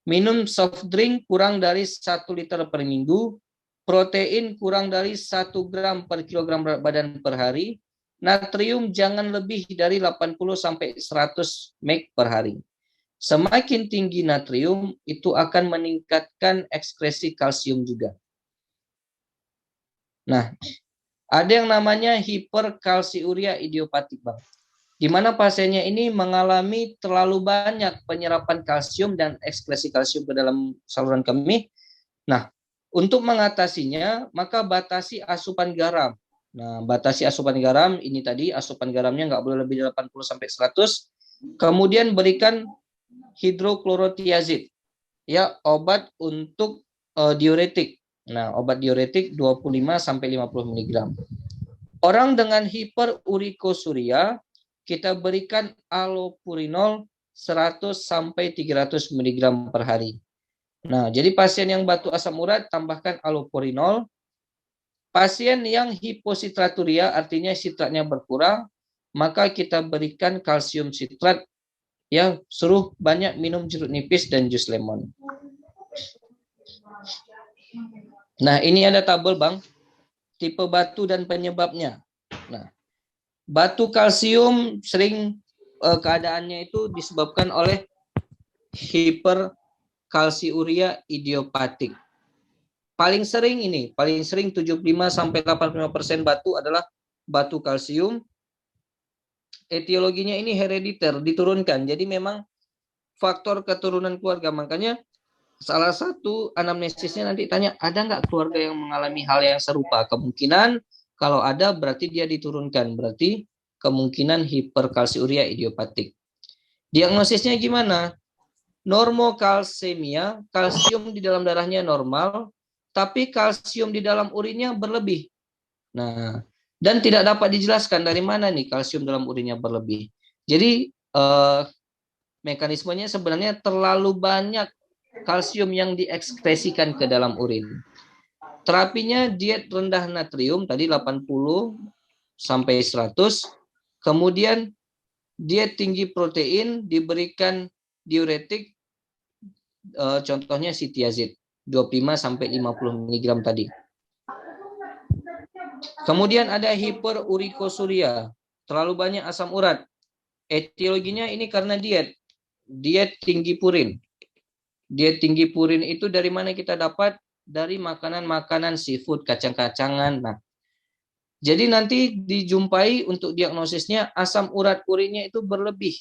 Speaker 1: Minum soft drink kurang dari 1 liter per minggu, protein kurang dari 1 gram per kilogram berat badan per hari, natrium jangan lebih dari 80-100 mg per hari. Semakin tinggi natrium, itu akan meningkatkan ekskresi kalsium juga. Nah, ada yang namanya hiperkalsiuria idiopatik, Bang, di mana pasiennya ini mengalami terlalu banyak penyerapan kalsium dan ekskresi kalsium ke dalam saluran kemih. Nah, untuk mengatasinya, maka batasi asupan garam. Nah, batasi asupan garam, ini tadi asupan garamnya nggak boleh lebih dari 80-100. Kemudian berikan hidroklorotiazid, ya, obat untuk diuretik. Nah, obat diuretik 25-50 mg. Orang dengan hiperurikosuria, kita berikan allopurinol 100-300 mg per hari. Nah, jadi pasien yang batu asam urat tambahkan allopurinol. Pasien yang hipositraturia artinya sitratnya berkurang, maka kita berikan kalsium sitrat, ya, suruh banyak minum jeruk nipis dan jus lemon. Nah, ini ada tabel, Bang, tipe batu dan penyebabnya. Nah, batu kalsium sering keadaannya itu disebabkan oleh hiperkalsiuria idiopatik. Paling sering 75-85% batu adalah batu kalsium. Etiologinya ini herediter, diturunkan. Jadi memang faktor keturunan keluarga. Makanya salah satu anamnesisnya nanti tanya, ada nggak keluarga yang mengalami hal yang serupa? Kemungkinan kalau ada berarti dia diturunkan. Berarti kemungkinan hiperkalsiuria idiopatik. Diagnosisnya gimana? Normokalsemia, kalsium di dalam darahnya normal, tapi kalsium di dalam urinnya berlebih. Nah, dan tidak dapat dijelaskan dari mana nih kalsium dalam urinnya berlebih. Jadi mekanismenya sebenarnya terlalu banyak kalsium yang diekskresikan ke dalam urin. Terapinya diet rendah natrium tadi 80-100, kemudian diet tinggi protein, diberikan diuretik, contohnya sitiazid 25-50 mg tadi. Kemudian ada hiperurikosuria, terlalu banyak asam urat. Etiologinya ini karena diet tinggi purin. Diet tinggi purin itu dari mana kita dapat? Dari makanan-makanan seafood, kacang-kacangan. Nah, jadi nanti dijumpai untuk diagnosisnya asam urat urinnya itu berlebih,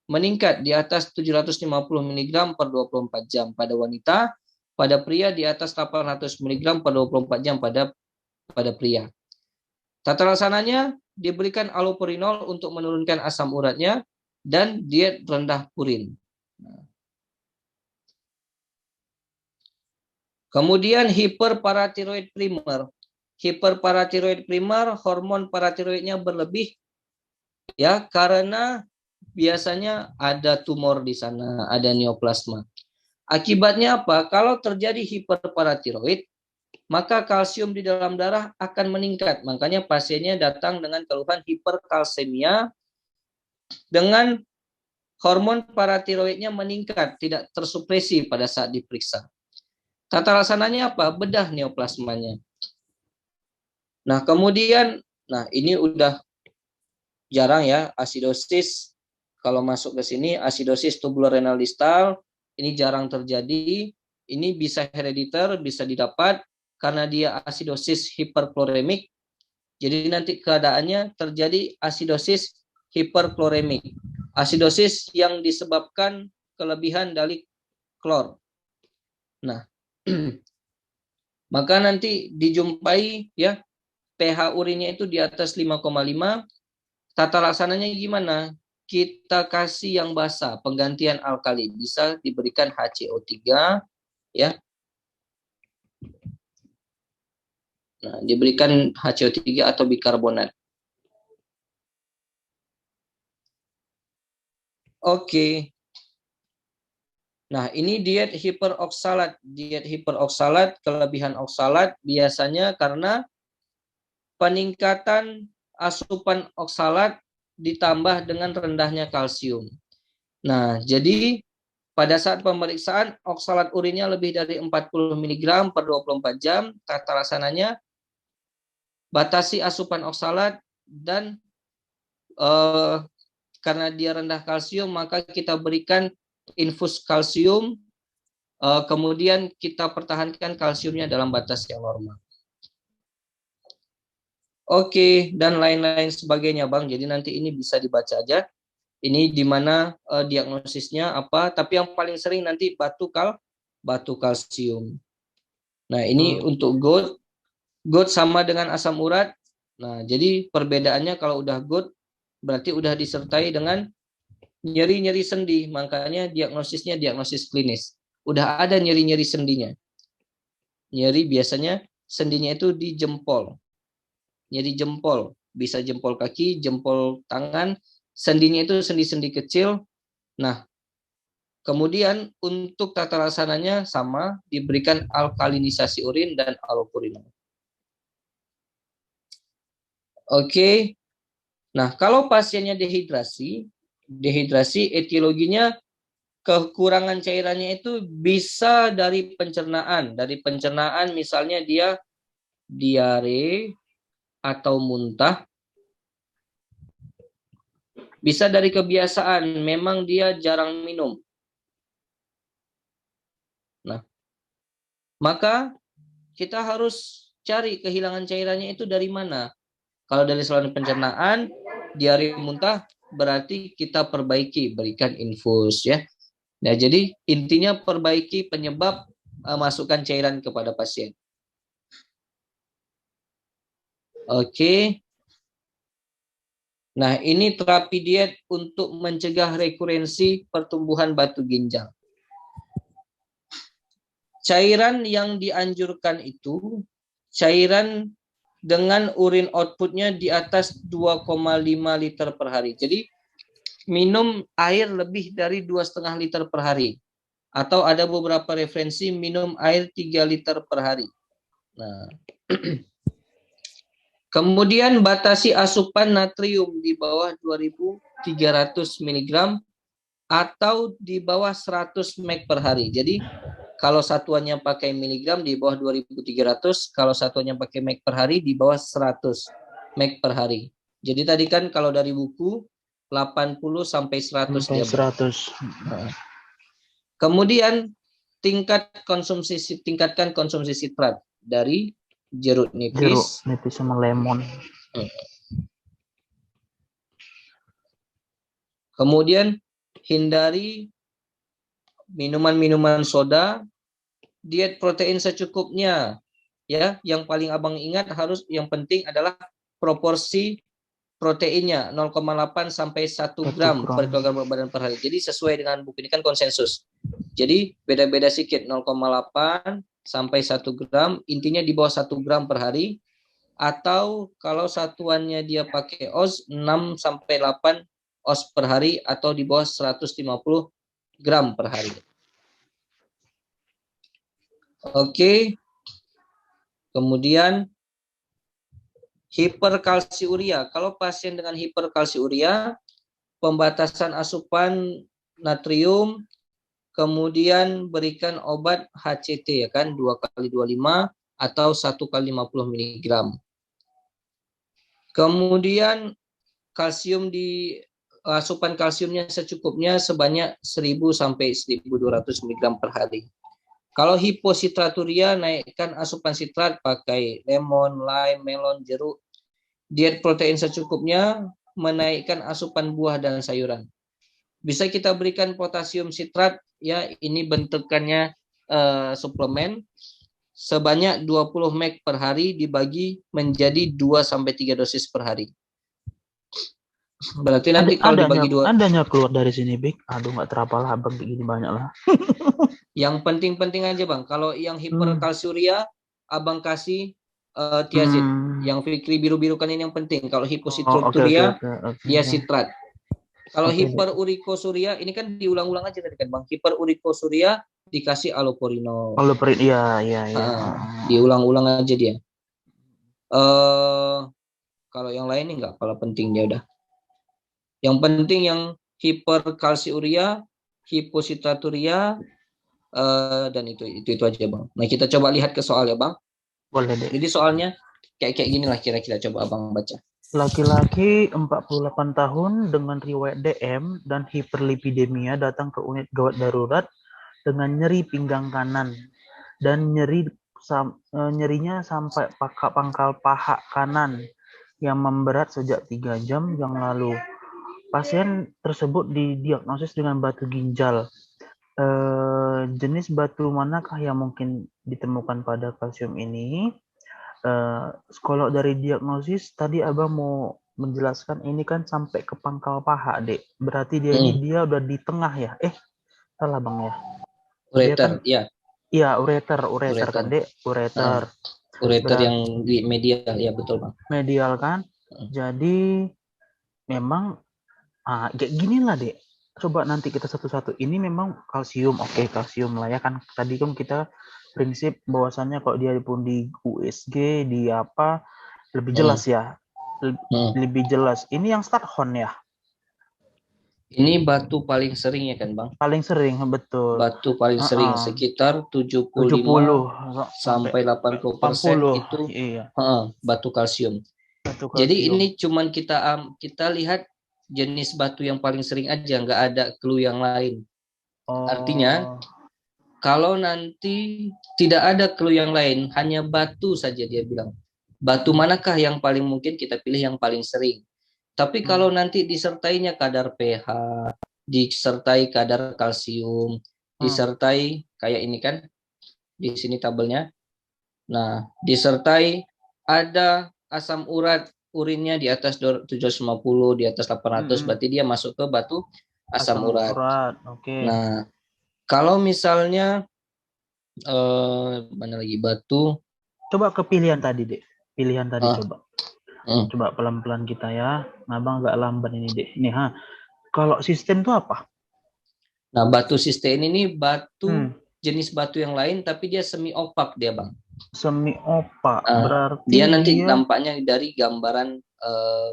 Speaker 1: meningkat di atas 750 mg per 24 jam pada wanita, pada pria di atas 800 mg per 24 jam pada pria. Tata laksananya diberikan allopurinol untuk menurunkan asam uratnya, dan diet rendah purin. Kemudian hiperparatiroid primer. Hiperparatiroid primer, hormon paratiroidnya berlebih ya, karena biasanya ada tumor di sana, ada neoplasma. Akibatnya apa? Kalau terjadi hiperparatiroid, maka kalsium di dalam darah akan meningkat. Makanya pasiennya datang dengan keluhan hiperkalsemia dengan hormon paratiroidnya meningkat, tidak tersupresi pada saat diperiksa. Tata laksananya apa? Bedah neoplasmanya. Nah, kemudian, ini udah jarang ya asidosis. Kalau masuk ke sini, asidosis tubulorenal distal, ini jarang terjadi. Ini bisa herediter, bisa didapat karena dia asidosis hiperkloremik. Jadi nanti keadaannya terjadi asidosis hiperkloremik. Asidosis yang disebabkan kelebihan dari klor. Nah, maka nanti dijumpai ya pH urinnya itu di atas 5,5. Tata laksananya gimana? Kita kasih yang basah, penggantian alkali. Bisa diberikan HCO3 ya. Nah, diberikan HCO3 atau bikarbonat. Oke. Nah, ini diet hiperoksalat. Diet hiperoksalat, kelebihan oksalat biasanya karena peningkatan asupan oksalat ditambah dengan rendahnya kalsium. Nah, jadi pada saat pemeriksaan oksalat urinnya lebih dari 40 mg per 24 jam, tata laksananya batasi asupan oksalat dan karena dia rendah kalsium maka kita berikan infus kalsium, kemudian kita pertahankan kalsiumnya dalam batas yang normal. Oke, dan lain-lain sebagainya Bang. Jadi nanti ini bisa dibaca aja. Ini di mana diagnosisnya apa, tapi yang paling sering nanti batu kalsium. Nah, ini untuk GOAT. GOAT sama dengan asam urat. Nah, jadi perbedaannya kalau udah GOAT berarti udah disertai dengan nyeri-nyeri sendi, makanya diagnosisnya diagnosis klinis. Udah ada nyeri-nyeri sendinya. Nyeri biasanya sendinya itu di jempol. Nyeri jempol, bisa jempol kaki, jempol tangan, sendinya itu sendi-sendi kecil. Nah, kemudian untuk tata laksananya sama, diberikan alkalinisasi urin dan allopurinol. Oke. Nah, kalau pasiennya dehidrasi etiologinya kekurangan cairannya itu bisa dari pencernaan. Dari pencernaan misalnya dia diare atau muntah. Bisa dari kebiasaan, memang dia jarang minum. Nah, maka kita harus cari kehilangan cairannya itu dari mana. Kalau dari saluran pencernaan, diare muntah, berarti kita perbaiki, berikan infus ya. Nah, jadi intinya perbaiki penyebab masukkan cairan kepada pasien. Oke. Nah, ini terapi diet untuk mencegah rekurensi pertumbuhan batu ginjal. Cairan yang dianjurkan itu cairan dengan urin outputnya di atas 2,5 liter per hari. Jadi minum air lebih dari 2,5 liter per hari. Atau ada beberapa referensi minum air 3 liter per hari. Nah, kemudian batasi asupan natrium di bawah 2.300 mg atau di bawah 100 mg per hari. Jadi kalau satuannya pakai miligram di bawah 2.300, kalau satuannya pakai mg per hari di bawah 100 mg per hari. Jadi tadi kan kalau dari buku 80 sampai 100
Speaker 2: sampai 100.
Speaker 1: Nah. Kemudian tingkatkan konsumsi sitrat dari jeruk nipis
Speaker 2: sama lemon.
Speaker 1: Kemudian hindari minuman-minuman soda, diet protein secukupnya. Ya, yang paling Abang ingat yang penting adalah proporsi proteinnya 0,8 sampai 1 gram per kilogram berat badan per hari. Jadi sesuai dengan buku ini kan konsensus. Jadi beda-beda sedikit 0,8 sampai 1 gram, intinya di bawah 1 gram per hari. Atau kalau satuannya dia pakai oz 6 sampai 8 oz per hari atau di bawah 150 gram per hari. Oke. Kemudian hiperkalsiuria. Kalau pasien dengan hiperkalsiuria, pembatasan asupan natrium, kemudian berikan obat HCT ya kan 2 kali 25 atau 1 kali 50 mg. Kemudian kalsium di asupan kalsiumnya secukupnya sebanyak 1000 sampai 1200 mg per hari. Kalau hipositraturia, naikkan asupan sitrat pakai lemon, lime, melon, jeruk. Diet protein secukupnya, menaikkan asupan buah dan sayuran. Bisa kita berikan potasium sitrat, ya ini bentukannya suplemen sebanyak 20 mg per hari dibagi menjadi 2 sampai 3 dosis per hari. Berarti nanti kalau dibagi dua,
Speaker 2: adanya keluar dari sini, Bik. Aduh, nggak terapalah abang begini banyak lah.
Speaker 1: Yang penting-penting aja bang. Kalau yang hiperkalsiuria, abang kasih tiazid. Yang Fikri biru-biru kan ini yang penting. Kalau hipositraturia, dia sitrat. Kalau hiperurikosuria, ini kan diulang-ulang aja tadi kan bang. Hiperurikosuria dikasih allopurinol.
Speaker 2: Iya.
Speaker 1: Diulang-ulang aja dia. Kalau yang lain ini nggak kalah penting dia udah. Yang penting yang hiperkalsiuria, hipositraturia, dan itu aja bang. Nah kita coba lihat ke soal ya bang.
Speaker 2: Boleh deh.
Speaker 1: Jadi soalnya kayak gini lah kira-kira, coba abang baca.
Speaker 2: Laki-laki 48 tahun dengan riwayat DM dan hiperlipidemia datang ke unit gawat darurat dengan nyeri pinggang kanan dan nyerinya sampai pangkal paha kanan yang memberat sejak 3 jam yang lalu. Pasien tersebut didiagnosis dengan batu ginjal. Jenis batu manakah yang mungkin ditemukan pada kalsium ini? Kalau dari diagnosis tadi abang mau menjelaskan ini kan sampai ke pangkal paha, Dek. Berarti dia udah di tengah ya? Salah bang ya?
Speaker 1: Ureter, ya.
Speaker 2: Iya, ureter kan, Dek? Ureter.
Speaker 1: Ureter yang di medial, ya betul bang.
Speaker 2: Medial kan? Jadi memang kayak gini lah, Dek. Coba nanti kita satu-satu. Ini memang kalsium, oke, kalsium lah ya kan. Tadi kan kita prinsip bahwasannya kalau dia pun di USG, di apa, lebih jelas ya. Lebih jelas. Ini yang start horn ya?
Speaker 1: Ini batu paling sering ya kan bang?
Speaker 2: Paling sering, betul.
Speaker 1: Batu paling sering sekitar 75 sampai 80% itu batu kalsium. Jadi ini cuman kita lihat jenis batu yang paling sering aja, nggak ada clue yang lain. Artinya kalau nanti tidak ada clue yang lain, hanya batu saja dia bilang. Batu manakah yang paling mungkin kita pilih yang paling sering. Tapi kalau nanti disertainya kadar pH, disertai kadar kalsium, disertai kayak ini kan, di sini tabelnya. Nah, disertai ada asam urat urinnya di atas 750, di atas 800, berarti dia masuk ke batu asam urat. Nah, kalau misalnya mana lagi batu?
Speaker 2: Coba ke pilihan tadi, Dek. Pilihan tadi coba. Coba pelan-pelan kita ya. Abang agak lamban ini, Dek. Nih, kalau sistem itu apa?
Speaker 1: Nah, batu sistem ini batu jenis batu yang lain, tapi dia semi opak dia, Bang.
Speaker 2: Semi opak, berarti
Speaker 1: dia nanti nampaknya dari gambaran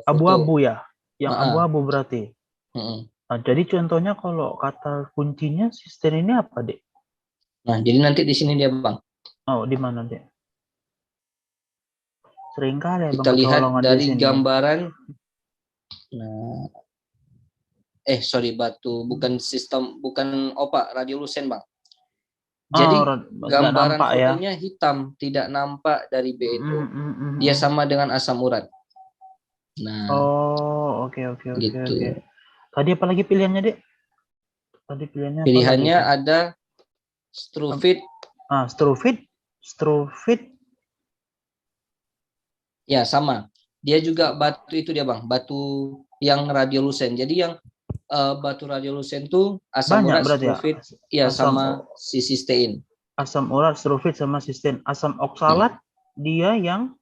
Speaker 2: abu-abu ya? Yang abu-abu berarti? Nah, jadi contohnya kalau kata kuncinya sistem ini apa, Dek?
Speaker 1: Nah, jadi nanti di sini dia, Bang.
Speaker 2: Oh, di mana, Dek? Seringkali
Speaker 1: kita lihat dari gambaran. Nah, batu bukan sistem, bukan opak, radiolusen, Bang. Jadi gambaran fotonya ya? Hitam, tidak nampak dari BNO. Dia sama dengan asam urat. Nah,
Speaker 2: oke.
Speaker 1: Gitu.
Speaker 2: Tadi apa lagi pilihannya, Dek? Tadi
Speaker 1: pilihannya apa lagi, ada struvit.
Speaker 2: Struvit. Ya,
Speaker 1: sama. Dia juga batu itu dia Bang, batu yang radiolusen. Jadi yang batu radiolusen tuh asam
Speaker 2: Banyak
Speaker 1: urat,
Speaker 2: berarti ya.
Speaker 1: sulfit, ya
Speaker 2: Asam
Speaker 1: sama cysteine.
Speaker 2: asam urat, sulfit sama sistem. Asam
Speaker 1: Hmm.
Speaker 2: oksalat dia yang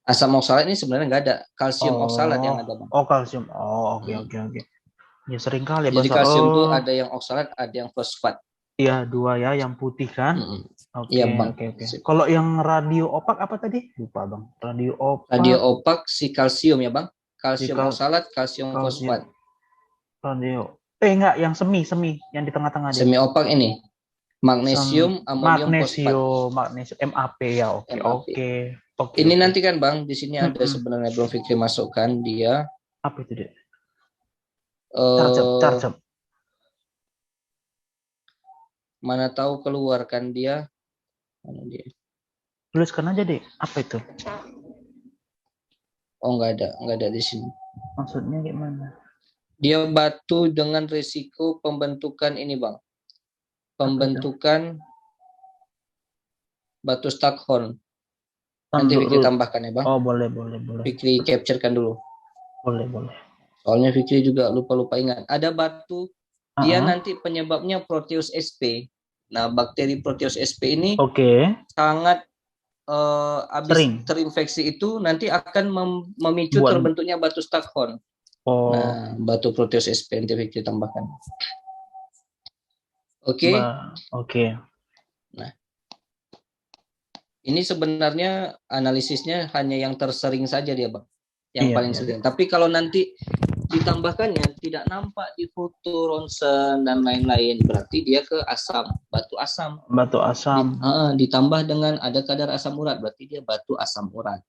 Speaker 1: Asam oksalat ini sebenarnya nggak ada, kalsium oksalat yang ada Bang.
Speaker 2: kalsium. Oh, oke
Speaker 1: Hmm.
Speaker 2: oke oke. Ya sering kali
Speaker 1: Jadi
Speaker 2: bahasa.
Speaker 1: kalsium tuh
Speaker 2: Oh,
Speaker 1: ada yang oksalat, ada yang fosfat.
Speaker 2: iya dua ya, yang putih kan.
Speaker 1: Hmm.
Speaker 2: Oke
Speaker 1: Iya Bang.
Speaker 2: oke oke. Kalau yang radio opak apa tadi? Lupa Bang. Radio
Speaker 1: Radio
Speaker 2: opak,
Speaker 1: opak si kalsium ya Bang. Kalsium
Speaker 2: jika
Speaker 1: oksalat, kalsium
Speaker 2: kalsium
Speaker 1: fosfat.
Speaker 2: radio. Enggak, yang semi semi yang di tengah-tengah dia.
Speaker 1: Semi opak ini magnesium, amonium fosfat,
Speaker 2: Magnesium MAP ya. Oke
Speaker 1: MAP.
Speaker 2: oke oke
Speaker 1: Ini
Speaker 2: oke.
Speaker 1: nanti kan Bang, di sini ada sebenarnya Bro Fikri masukkan dia
Speaker 2: Apa itu dia?
Speaker 1: eh
Speaker 2: Charge.
Speaker 1: mana tahu keluarkan dia. Mana dia?
Speaker 2: Tuliskan aja deh. Apa itu?
Speaker 1: Oh nggak ada di sini.
Speaker 2: Maksudnya gimana?
Speaker 1: Dia batu dengan risiko pembentukan ini Bang, pembentukan batu Staghorn. Nanti Fikri
Speaker 2: Root.
Speaker 1: tambahkan ya Bang.
Speaker 2: Oh boleh.
Speaker 1: Fikri capturekan dulu.
Speaker 2: Boleh.
Speaker 1: Soalnya Fikri juga lupa ingat. Ada batu, dia nanti penyebabnya Proteus sp. Nah, bakteri Proteus sp ini sangat habis
Speaker 2: sering
Speaker 1: terinfeksi itu nanti akan memicu terbentuknya batu Staghorn. Nah, batu Proteus sp nanti Fikri tambahkan. Oke. Nah, ini sebenarnya analisisnya hanya yang tersering saja dia Bang, yang paling sering. Tapi kalau nanti ditambahkannya tidak nampak di foto ronsen dan lain-lain, berarti dia ke asam, batu asam. Ditambah dengan ada kadar asam urat, berarti dia batu asam urat.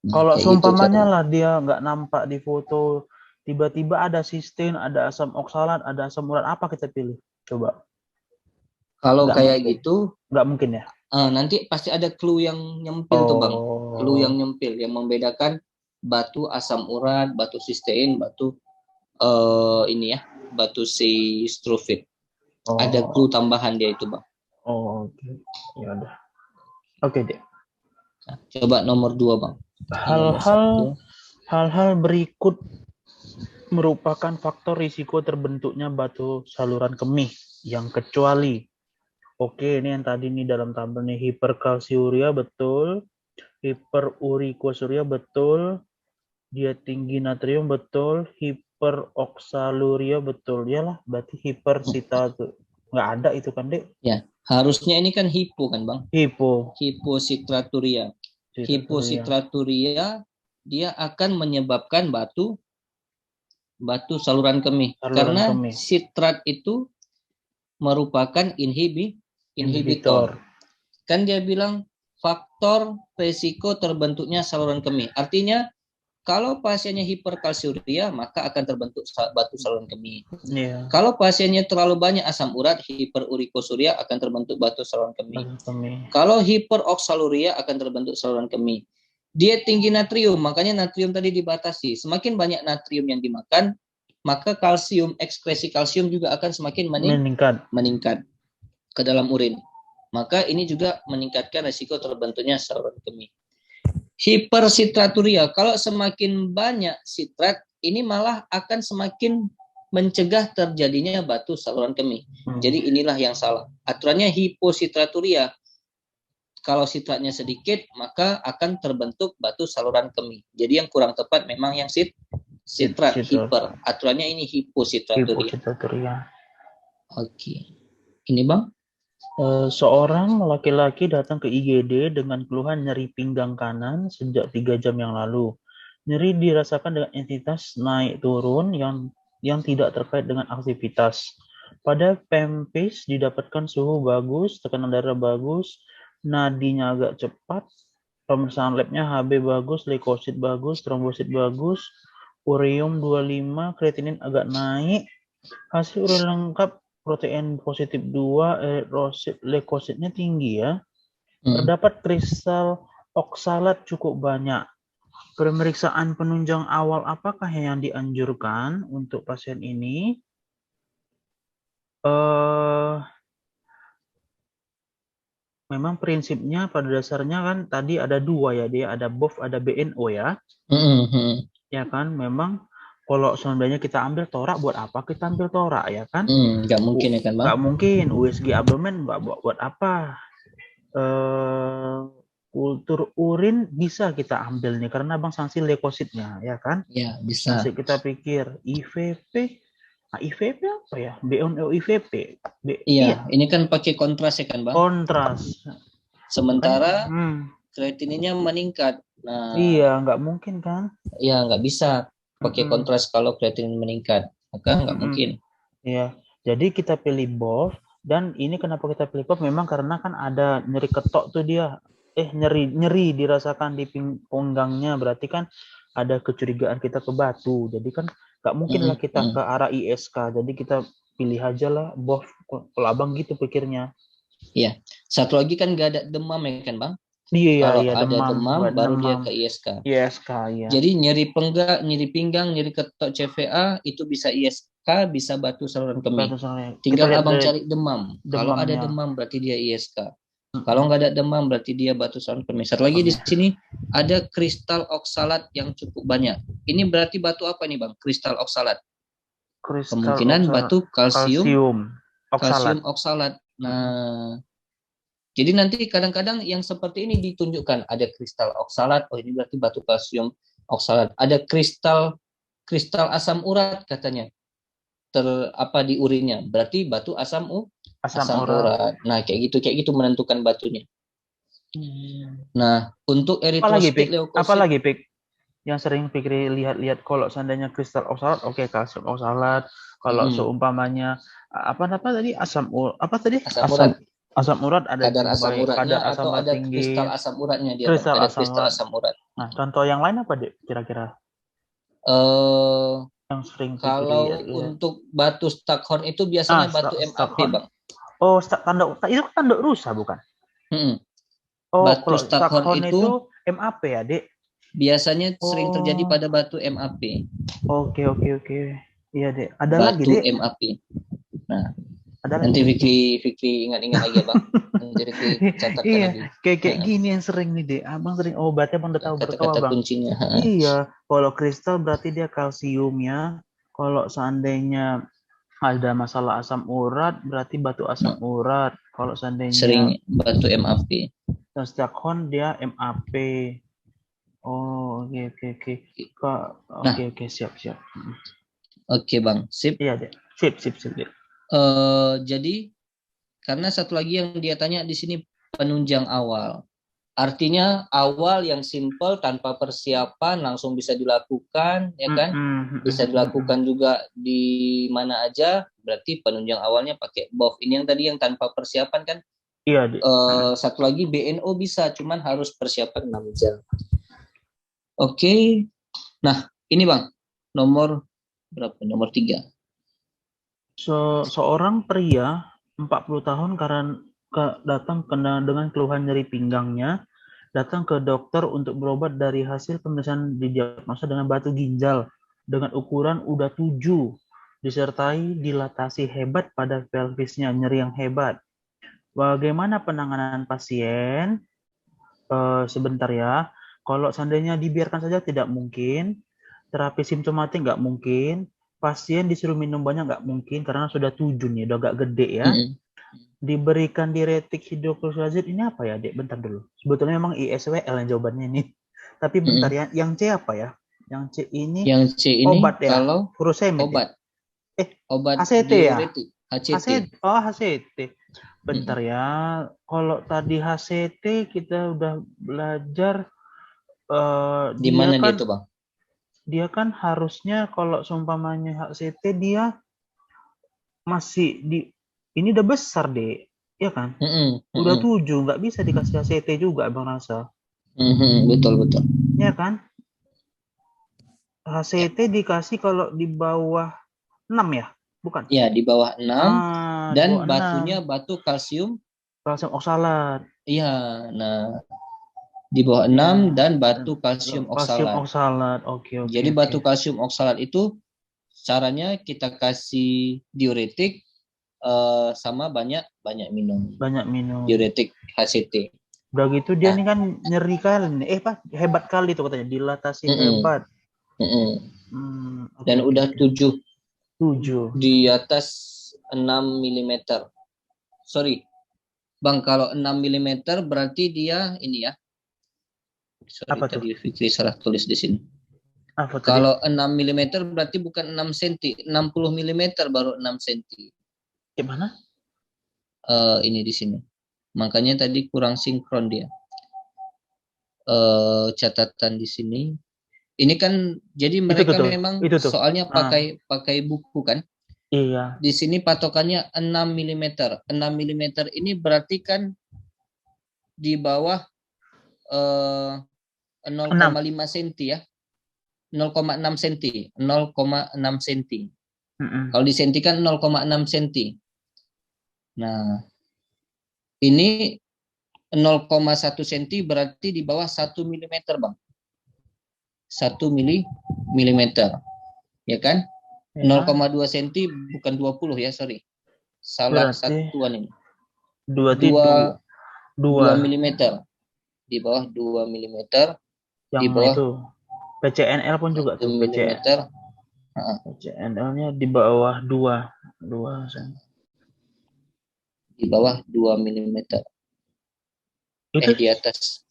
Speaker 2: Nah, kalau seumpamanya lah dia nggak nampak di foto, tiba-tiba ada sistin, ada asam oksalat, ada asam urat, apa kita pilih? Coba.
Speaker 1: Kalau kayak gitu,
Speaker 2: nggak mungkin ya.
Speaker 1: Nanti pasti ada clue yang nyempil tuh Bang, clue yang nyempil yang membedakan batu asam urat, batu sistein, batu ini ya, batu si struvit. Ada clue tambahan dia itu Bang.
Speaker 2: Oke. Ya udah. Oke deh.
Speaker 1: Nah, coba nomor 2 Bang.
Speaker 2: Hal-hal berikut merupakan faktor risiko terbentuknya batu saluran kemih yang kecuali. Oke, ini yang tadi nih dalam tabel nih, hiperkalsiuria betul, hiperurikosuria betul, dia tinggi natrium betul, hiperoksaluria betul. Iyalah, berarti hipersita tuh nggak ada itu kan, Dek?
Speaker 1: Ya, harusnya ini kan hipo kan, Bang? Hipositraturia. Hipositraturia dia akan menyebabkan batu saluran kemih. Karena sitrat itu merupakan inhibitor. Kan dia bilang faktor resiko terbentuknya saluran kemih. Artinya kalau pasiennya hiperkalsiuria maka akan terbentuk batu saluran kemih. Kalau pasiennya terlalu banyak asam urat, hiperurikosuria akan terbentuk batu saluran kemih. Kalau hiperoksaluria akan terbentuk saluran kemih. Dia tinggi natrium, makanya natrium tadi dibatasi. Semakin banyak natrium yang dimakan, maka kalsium, ekskresi kalsium juga akan semakin meningkat ke dalam urin. Maka ini juga meningkatkan risiko terbentuknya saluran kemih. Hipersitraturia, kalau semakin banyak sitrat, ini malah akan semakin mencegah terjadinya batu saluran kemih. Jadi inilah yang salah. Aturannya hipositraturia. Kalau sitratnya sedikit, maka akan terbentuk batu saluran kemih. Jadi yang kurang tepat memang yang sitrat hiper. Aturannya ini hipositraturia. Oke. Ini Bang?
Speaker 2: Seorang laki-laki datang ke IGD dengan keluhan nyeri pinggang kanan sejak 3 jam yang lalu. Nyeri dirasakan dengan intensitas naik turun yang tidak terkait dengan aktivitas. Pada PEMPIS didapatkan suhu bagus, tekanan darah bagus, nadinya agak cepat, pemeriksaan labnya HB bagus, leukosit bagus, trombosit bagus, ureum 25, kreatinin agak naik, hasil urin lengkap, protein positif 2, leukositnya tinggi ya. Terdapat kristal oksalat cukup banyak. Pemeriksaan penunjang awal apakah yang dianjurkan untuk pasien ini? memang prinsipnya pada dasarnya kan tadi ada dua ya, dia ada BOF, ada BNO ya. Ya kan, memang kalau seandainya kita ambil torak, buat apa kita ambil torak ya kan?
Speaker 1: Nggak mungkin ya kan Bang?
Speaker 2: Nggak mungkin. USG abdomen buat apa? Kultur urin bisa kita ambil nih karena Bang sanksi leukositnya ya kan.
Speaker 1: Ya, bisa.
Speaker 2: Masih kita pikir IVP, IVP apa ya? BNO IVP.
Speaker 1: Iya, ini kan pakai kontras ya kan Bang?
Speaker 2: Kontras.
Speaker 1: Sementara kreatininnya meningkat. Nah,
Speaker 2: iya, nggak mungkin kan?
Speaker 1: ya nggak bisa pakai kontras kalau kreatinin meningkat. Maka nggak mungkin.
Speaker 2: Iya, jadi kita pilih BOF. Dan ini kenapa kita pilih BOF? Memang karena kan ada nyeri ketok tuh dia. Nyeri dirasakan di pinggangnya. Berarti kan ada kecurigaan kita ke batu. Jadi kan nggak mungkin lah kita ke arah ISK. Jadi kita pilih aja lah BOF. Kalau abang gitu pikirnya.
Speaker 1: Iya. Satu lagi kan nggak ada demam ya kan Bang?
Speaker 2: Iya,
Speaker 1: kalau
Speaker 2: iya,
Speaker 1: ada demam baru dia ke ISK.
Speaker 2: ISK, iya.
Speaker 1: Jadi nyeri pinggang, nyeri ketok CVA itu bisa ISK, bisa batu saluran kemih. Tinggal abang cari demam. Kalau ada demam berarti dia ISK. Kalau nggak ada demam berarti dia batu saluran kemih. Satu lagi di sini ada kristal oksalat yang cukup banyak. Ini berarti batu apa nih Bang? Kristal oksalat. Kemungkinan batu kalsium oksalat. Nah, jadi nanti kadang-kadang yang seperti ini ditunjukkan ada kristal oksalat, oh ini berarti batu kalsium oksalat. Ada kristal asam urat katanya di urinnya, berarti batu asam urat. Nah kayak gitu menentukan batunya. Nah untuk eritrosit leukosit.
Speaker 2: Apalagi Pik yang sering Fikri lihat-lihat kalau seandainya kristal oksalat, oke, kalsium oksalat. Kalau seumpamanya apa tadi asam urat. Asam urat ada
Speaker 1: kadar asam uratnya atau ada
Speaker 2: tinggi.
Speaker 1: kristal asam uratnya dia ada kristal asam urat.
Speaker 2: Nah, contoh yang lain apa Dek kira-kira? Yang sering
Speaker 1: kalau untuk batu Staghorn itu biasanya batu MAP Bang.
Speaker 2: Oh, itu tanduk rusa bukan?
Speaker 1: Batu Staghorn itu
Speaker 2: MAP ya Dek?
Speaker 1: Biasanya sering terjadi pada batu MAP.
Speaker 2: Oke. Iya Dek. Ada
Speaker 1: batu
Speaker 2: lagi Dek?
Speaker 1: MAP. Nah,
Speaker 2: ada
Speaker 1: nanti Fikri ingat-ingat lagi ya Bang. Nanti Fikri catatkan lagi.
Speaker 2: Kayak gini yang sering nih Dek. Abang sering, berarti Abang udah tahu
Speaker 1: kata-kata kuncinya.
Speaker 2: Iya, kalau kristal berarti dia kalsiumnya. Kalau seandainya ada masalah asam urat, berarti batu asam urat. Kalau seandainya
Speaker 1: sering batu MAP.
Speaker 2: Dan Staghorn dia MAP. Oh, oke. Oke, siap.
Speaker 1: Oke Bang, sip.
Speaker 2: Iya Dek, sip Dek.
Speaker 1: Jadi karena satu lagi yang dia tanya di sini penunjang awal. Artinya awal yang simple tanpa persiapan langsung bisa dilakukan, ya kan? Bisa dilakukan juga di mana aja. Berarti penunjang awalnya pakai BOF. Ini yang tadi yang tanpa persiapan kan?
Speaker 2: Iya.
Speaker 1: Satu lagi BNO bisa, cuman harus persiapan 6 jam. Oke. Nah, ini Bang, nomor berapa? Nomor 3.
Speaker 2: Seorang pria 40 tahun karena datang dengan keluhan nyeri pinggangnya, datang ke dokter untuk berobat dari hasil pemeriksaan didiagnosa dengan batu ginjal dengan ukuran udah 7, disertai dilatasi hebat pada pelvisnya, nyeri yang hebat. Bagaimana penanganan pasien? Sebentar ya. Kalau seandainya dibiarkan saja tidak mungkin. Terapi simptomatik nggak mungkin. Pasien disuruh minum banyak nggak mungkin karena sudah 7 nih, udah agak gede ya. Diberikan diuretik hidroklorazid ini apa ya, Dek? Bentar dulu. Sebetulnya memang ISWL yang jawabannya ini. Tapi bentar ya, yang C apa ya? Yang C ini obat ya?
Speaker 1: Kalau
Speaker 2: furosemid
Speaker 1: obat.
Speaker 2: Ya?
Speaker 1: Obat
Speaker 2: HCT ya?
Speaker 1: HCT.
Speaker 2: Oh, HCT. Bentar ya. Kalau tadi HCT kita udah belajar
Speaker 1: di mana dia tuh, Bang?
Speaker 2: Dia kan harusnya kalau seumpamanya HCT dia masih ini udah besar deh, ya kan? Udah 7, nggak bisa dikasih HCT juga, Bang rasa.
Speaker 1: Betul.
Speaker 2: Ya kan? HCT dikasih kalau di bawah 6 ya? Bukan?
Speaker 1: Ya, di bawah 6 dan batunya batu kalsium
Speaker 2: oksalat.
Speaker 1: Iya, nah di bawah 6 dan batu kalsium oksalat.
Speaker 2: Oke.
Speaker 1: Jadi batu kalsium oksalat itu caranya kita kasih diuretik sama banyak minum.
Speaker 2: Banyak minum.
Speaker 1: Diuretik HCT.
Speaker 2: Udah gitu dia nih kan nyeri kali nih. Hebat kali tuh katanya, dilatasi hebat.
Speaker 1: Dan udah 7 di atas 6 mm. Sorry, Bang, kalau 6 mm berarti dia ini ya. Sorry,
Speaker 2: apa
Speaker 1: tadi
Speaker 2: tuh?
Speaker 1: Fikri salah tulis di sini.
Speaker 2: Apa
Speaker 1: kalau 6 mm berarti bukan 6 cm, 60 mm baru 6 cm.
Speaker 2: Gimana?
Speaker 1: Ini di sini. Makanya tadi kurang sinkron dia. Catatan di sini. Ini kan jadi mereka memang soalnya pakai buku kan.
Speaker 2: Iya.
Speaker 1: Di sini patokannya 6 mm. 6 mm ini berarti kan di bawah 0,5 cm ya. 0,6 cm. 0,6 cm. Kalau di senti kan 0,6 cm. Nah, ini 0,1 cm berarti di bawah 1 mm, Bang. 1 mm. Ya kan? Ya. 0,2 cm bukan 20 ya, sorry. Salah satuan ini. 2 mm. Di bawah 2 mm.
Speaker 2: Yang
Speaker 1: di bawah
Speaker 2: itu PCNL pun juga tuh PCNL-nya di bawah 2 cm.
Speaker 1: Di bawah 2 mm.
Speaker 2: Itu
Speaker 1: di atas.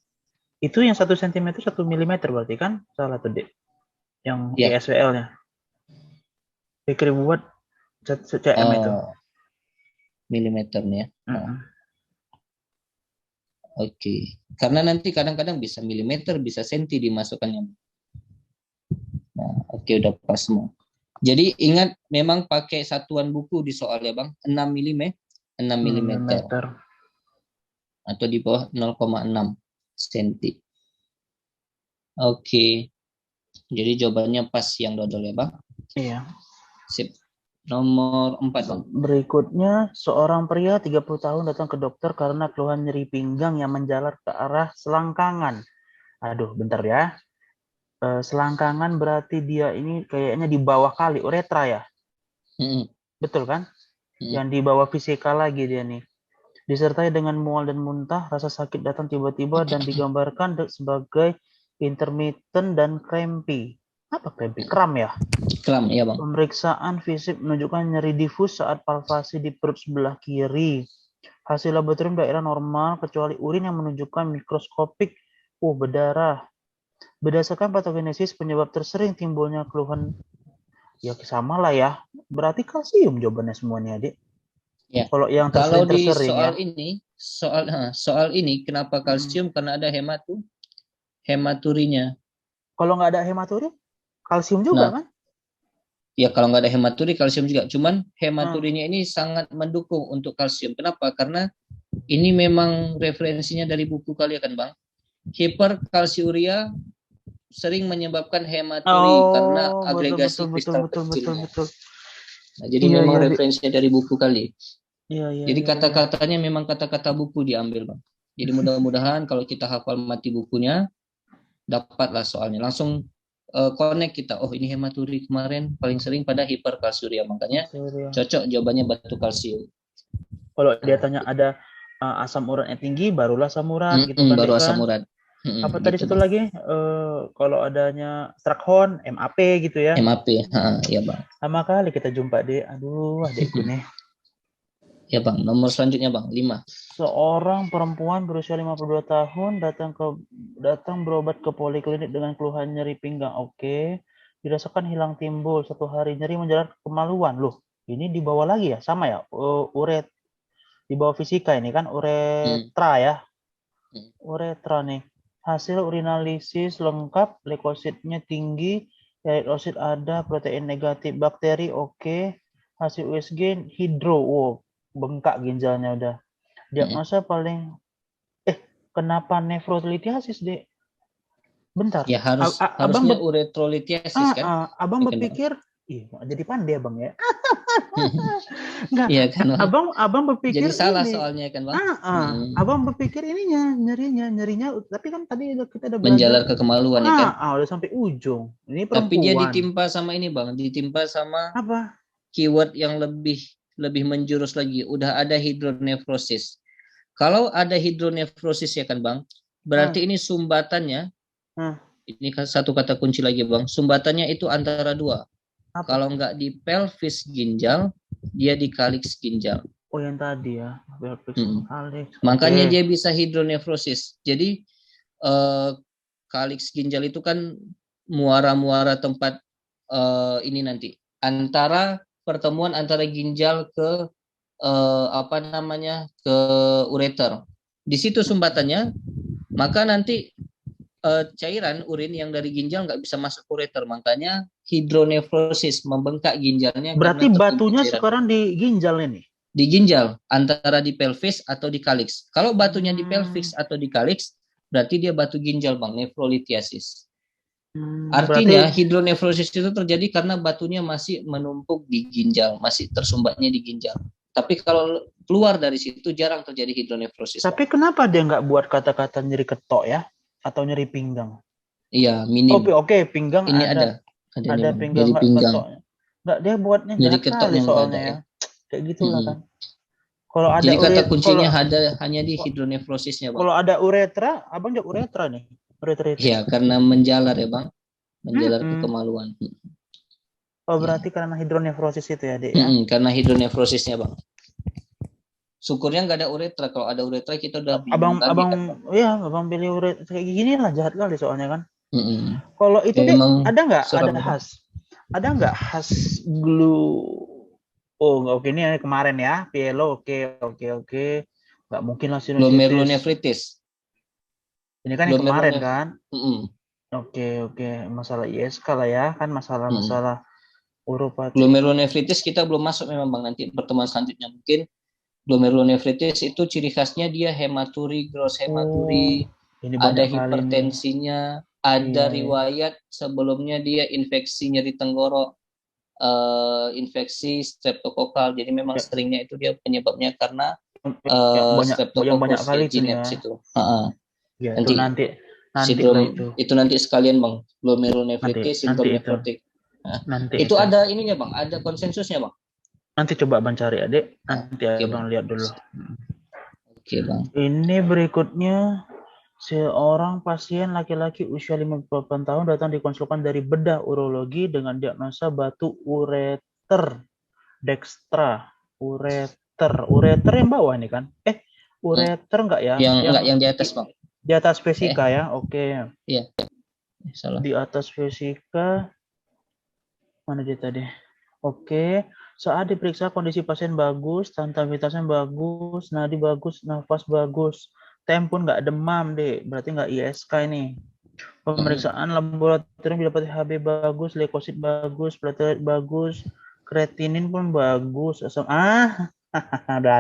Speaker 2: Itu yang 1 cm 1 mm berarti kan? Salah tuh, Dek. Yang ISWL-nya. Fikri buat CM itu.
Speaker 1: Milimeternya. Oke. Karena nanti kadang-kadang bisa milimeter, bisa senti dimasukkannya. Nah, oke, udah pas semua. Jadi ingat memang pakai satuan buku di soalnya, Bang. 6 mm. Atau di bawah 0,6 cm. Oke. Jadi jawabannya pas yang dodol ya, Bang?
Speaker 2: Iya.
Speaker 1: Sip. Nomor 4, Bang.
Speaker 2: Berikutnya, seorang pria 30 tahun datang ke dokter karena keluhan nyeri pinggang yang menjalar ke arah selangkangan. Aduh, bentar ya. Selangkangan berarti dia ini kayaknya di bawah kali, uretra ya? Betul kan? Yang di bawah fisika lagi dia nih. Disertai dengan mual dan muntah, rasa sakit datang tiba-tiba dan digambarkan sebagai intermittent dan crampy. Apa crampy? Kram ya?
Speaker 1: Kram, iya, Bang.
Speaker 2: Pemeriksaan fisik menunjukkan nyeri difus saat palpasi di perut sebelah kiri. Hasil laboratorium daerah normal kecuali urin yang menunjukkan mikroskopik berdarah. Berdasarkan patogenesis, penyebab tersering timbulnya keluhan ya sama lah ya. Berarti kalsium jawabannya semuanya, Adik.
Speaker 1: Ya.
Speaker 2: Kalau yang
Speaker 1: kalau di soal ini kenapa kalsium? Karena ada hematurinya.
Speaker 2: Kalau nggak ada hematuri, kalsium juga kan?
Speaker 1: Ya, kalau nggak ada hematuri, kalsium juga. Cuman hematurinya ini sangat mendukung untuk kalsium. Kenapa? Karena ini memang referensinya dari buku kalian kan, Bang. Hiperkalsiuria sering menyebabkan hematuri karena agregasi kristal kecilnya. Nah, jadi memang referensinya dari buku kali. Jadi kata-katanya memang kata-kata buku diambil, Bang. Jadi mudah-mudahan kalau kita hafal mati bukunya, dapatlah soalnya. Langsung connect kita. Oh, ini hematuri kemarin paling sering pada hiperkalsiuria. Makanya cocok jawabannya batu kalsium.
Speaker 2: Kalau dia tanya ada asam uratnya tinggi, barulah asam urat gitu kan.
Speaker 1: Baru asam urat.
Speaker 2: Apa tadi satu lagi? Kalau adanya Strakon, MAP gitu ya.
Speaker 1: MAP, ya, Bang.
Speaker 2: Lama kali kita jumpa, Dek. Aduh, adikku nih.
Speaker 1: Ya, Bang. Nomor selanjutnya, Bang. 5.
Speaker 2: Seorang perempuan berusia 52 tahun datang berobat ke poliklinik dengan keluhan nyeri pinggang. Oke. Dirasakan hilang timbul 1 hari, nyeri menjalar ke kemaluan. Loh, ini dibawa lagi ya? Sama ya? Di bawah fisika ini kan uretra ya. Uretra nih. Hasil urinalisis lengkap, leukositnya tinggi, eritrosit ada, protein negatif, bakteri oke. Hasil USG hidro, bengkak ginjalnya udah. Diagnosa paling kenapa nefrolitiasis, Dek? Bentar.
Speaker 1: Ya harusnya uretrolitiasis kan?
Speaker 2: Abang berpikir jadi pandai, Bang ya. Enggak.
Speaker 1: Iya kan, Bang?
Speaker 2: Abang berpikir
Speaker 1: jadi salah soalnya kan, Bang.
Speaker 2: Abang berpikir nyerinya tapi kan tadi kita udah belajar
Speaker 1: menjalar ke kemaluan ya kan.
Speaker 2: Udah sampai ujung. Ini perempuan.
Speaker 1: Tapi dia ditimpa sama ini, Bang, ditimpa sama
Speaker 2: apa?
Speaker 1: Keyword yang lebih lebih menjurus lagi, udah ada hidronefrosis. Kalau ada hidronefrosis ya kan Bang, berarti ini sumbatannya, ini satu kata kunci lagi Bang, sumbatannya itu antara dua.
Speaker 2: Apa?
Speaker 1: Kalau nggak di pelvis ginjal, dia di kaliks ginjal.
Speaker 2: Oh yang tadi ya, pelvis kaliks.
Speaker 1: Makanya dia bisa hidronefrosis. Jadi kaliks ginjal itu kan muara-muara tempat ini nanti antara pertemuan antara ginjal ke ke ureter. Di situ sumbatannya, maka nanti cairan urin yang dari ginjal nggak bisa masuk ke ureter, makanya hidronefrosis, membengkak ginjalnya.
Speaker 2: Berarti batunya sekarang di ginjal ini?
Speaker 1: Di ginjal, antara di pelvis atau di kaliks. Kalau batunya di pelvis atau di kaliks, berarti dia batu ginjal Bang, nefrolitiasis. Artinya
Speaker 2: berarti
Speaker 1: hidronefrosis itu terjadi karena batunya masih menumpuk di ginjal, masih tersumbatnya di ginjal. Tapi kalau keluar dari situ jarang terjadi hidronefrosis.
Speaker 2: Tapi Bang, kenapa dia nggak buat kata-kata nyeri ketok ya? Atau nyeri pinggang?
Speaker 1: Iya, minim.
Speaker 2: Oke, pinggang
Speaker 1: ini
Speaker 2: ada pinggang nggak ketoknya. Nggak, dia buatnya
Speaker 1: jadi
Speaker 2: jahat kali
Speaker 1: ketoknya
Speaker 2: soalnya
Speaker 1: ada,
Speaker 2: ya. Kayak gitulah kan. Kalau ada
Speaker 1: jadi kata kuncinya hanya di hidronefrosisnya Bang.
Speaker 2: Kalau ada uretra, abang jawab uretra nih. Uretra itu.
Speaker 1: Iya, karena menjalar ya Bang. Menjalar ke kemaluan.
Speaker 2: Oh, berarti karena hidronefrosis itu ya, Dek ya?
Speaker 1: Karena hidronefrosisnya Bang. Syukurnya nggak ada uretra. Kalau ada uretra kita udah
Speaker 2: abang pilih uretra kayak gini lah, jahat kali soalnya kan. Kalau itu Dek, ada nggak khas glue? Oh, oke, ini kemarin ya, pielo, oke. Nggak mungkin lah sinusitis.
Speaker 1: Glomerulonefritis.
Speaker 2: Ini kan yang kemarin kan? Oke, masalah ISK lah ya, kan masalah uropati.
Speaker 1: Glomerulonefritis kita belum masuk memang Bang, nanti pertemuan selanjutnya mungkin. Glomerulonefritis itu ciri khasnya dia hematuri, gross hematuri, ada hipertensinya, ada riwayat sebelumnya dia infeksi nyeri tenggorok, infeksi streptokokal. Jadi memang seringnya itu dia penyebabnya karena
Speaker 2: banyak kali itu. Ya, nanti
Speaker 1: itu nanti sekalian Bang, glomerulonefritis, sindrom nefrotik. Itu ada ininya Bang, ada konsensusnya Bang.
Speaker 2: Nanti coba abang cari Adik, nanti abang lihat dulu.
Speaker 1: Oke Bang.
Speaker 2: Ini berikutnya, seorang pasien laki-laki usia 58 tahun datang dikonsulkan dari bedah urologi dengan diagnosa batu ureter dextra. Ureter yang bawah nih kan? Ureter enggak ya?
Speaker 1: Yang di atas Bang.
Speaker 2: Di atas vesika ya? Oke.
Speaker 1: Iya. Salah.
Speaker 2: Di atas vesika. Mana dia tadi? Oke. Saat diperiksa kondisi pasien bagus, stabilitasnya bagus, nadi bagus, nafas bagus. Tempun nggak demam deh, berarti nggak ISK ini. Pemeriksaan laboratorium didapati HB bagus, leukosit bagus, platelet bagus, kreatinin pun bagus. Udah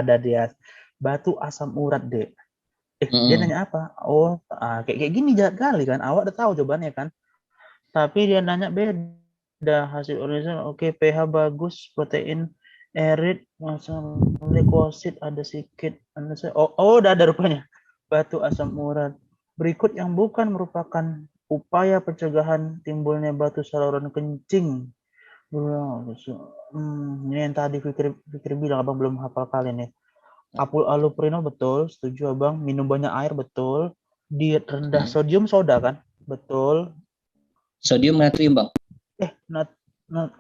Speaker 2: ada dia. Batu asam urat deh. Dia nanya apa? Oh, kayak gini jahat kali kan. Awak udah tahu jawabannya kan. Tapi dia nanya beda. Hasil organisasi oke, pH bagus, protein erit, masalah leukosit ada sedikit. Udah ada rupanya. Batu asam urat. Berikut yang bukan merupakan upaya pencegahan timbulnya batu saluran kencing. Ini yang tadi Fikri bilang, abang belum hafal kalian ya. Apul allopurinol betul, setuju abang. Minum banyak air betul. Diet rendah sodium soda kan, betul.
Speaker 1: Sodium natrium Bang.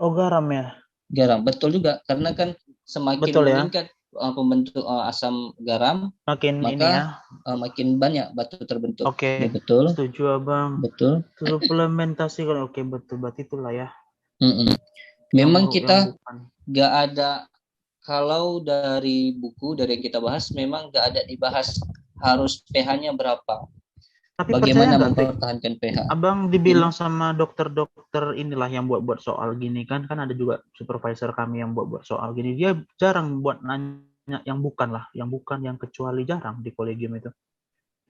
Speaker 2: Garam ya.
Speaker 1: Garam betul juga, karena kan semakin meningkat pembentuk asam garam, maka makin banyak batu terbentuk.
Speaker 2: Oke,
Speaker 1: betul.
Speaker 2: Setuju abang.
Speaker 1: Betul.
Speaker 2: Suplementasi kan oke betul, berarti itulah ya.
Speaker 1: Memang kita nggak ada, kalau dari buku dari yang kita bahas memang nggak ada dibahas harus pH-nya berapa.
Speaker 2: Tapi
Speaker 1: bagaimana mempertahankan pH.
Speaker 2: Abang dibilang sama dokter-dokter inilah yang buat soal gini kan ada juga supervisor kami yang buat soal gini. Dia jarang buat nanya yang bukan yang kecuali jarang di kolegium itu.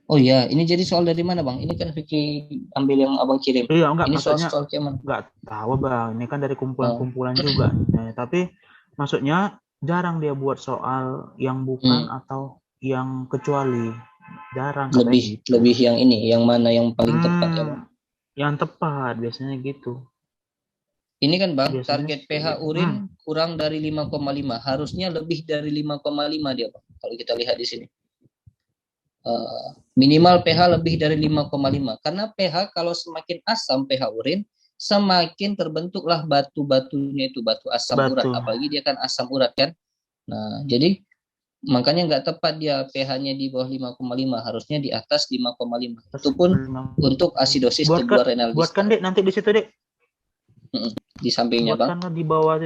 Speaker 1: Oh iya, ini jadi soal dari mana Bang? Ini kan Vicky ambil yang abang kirim.
Speaker 2: Iya, enggak,
Speaker 1: ini
Speaker 2: maksudnya
Speaker 1: soal mana?
Speaker 2: Enggak tahu Bang, ini kan dari kumpulan-kumpulan juga. Tapi maksudnya jarang dia buat soal yang bukan atau yang kecuali. Jarang.
Speaker 1: Lebih yang ini, yang mana yang paling tepat ya Bang?
Speaker 2: Yang tepat biasanya gitu.
Speaker 1: Ini kan Bang,
Speaker 2: Biasanya
Speaker 1: target pH urin kurang dari 5,5. Harusnya lebih dari 5,5 dia Bang. Kalau kita lihat di sini. Minimal pH lebih dari 5,5. Karena pH kalau semakin asam pH urin, semakin terbentuklah batu-batunya itu, batu asam urat. Apalagi dia kan asam urat kan. Nah, jadi makanya nggak tepat dia pH-nya di bawah 5,5, harusnya di atas 5,5. Itu pun untuk asidosis tubular renal distal.
Speaker 2: Buatkan Dek nanti di situ Dek.
Speaker 1: Di sampingnya Bang.
Speaker 2: Buatkan di bawah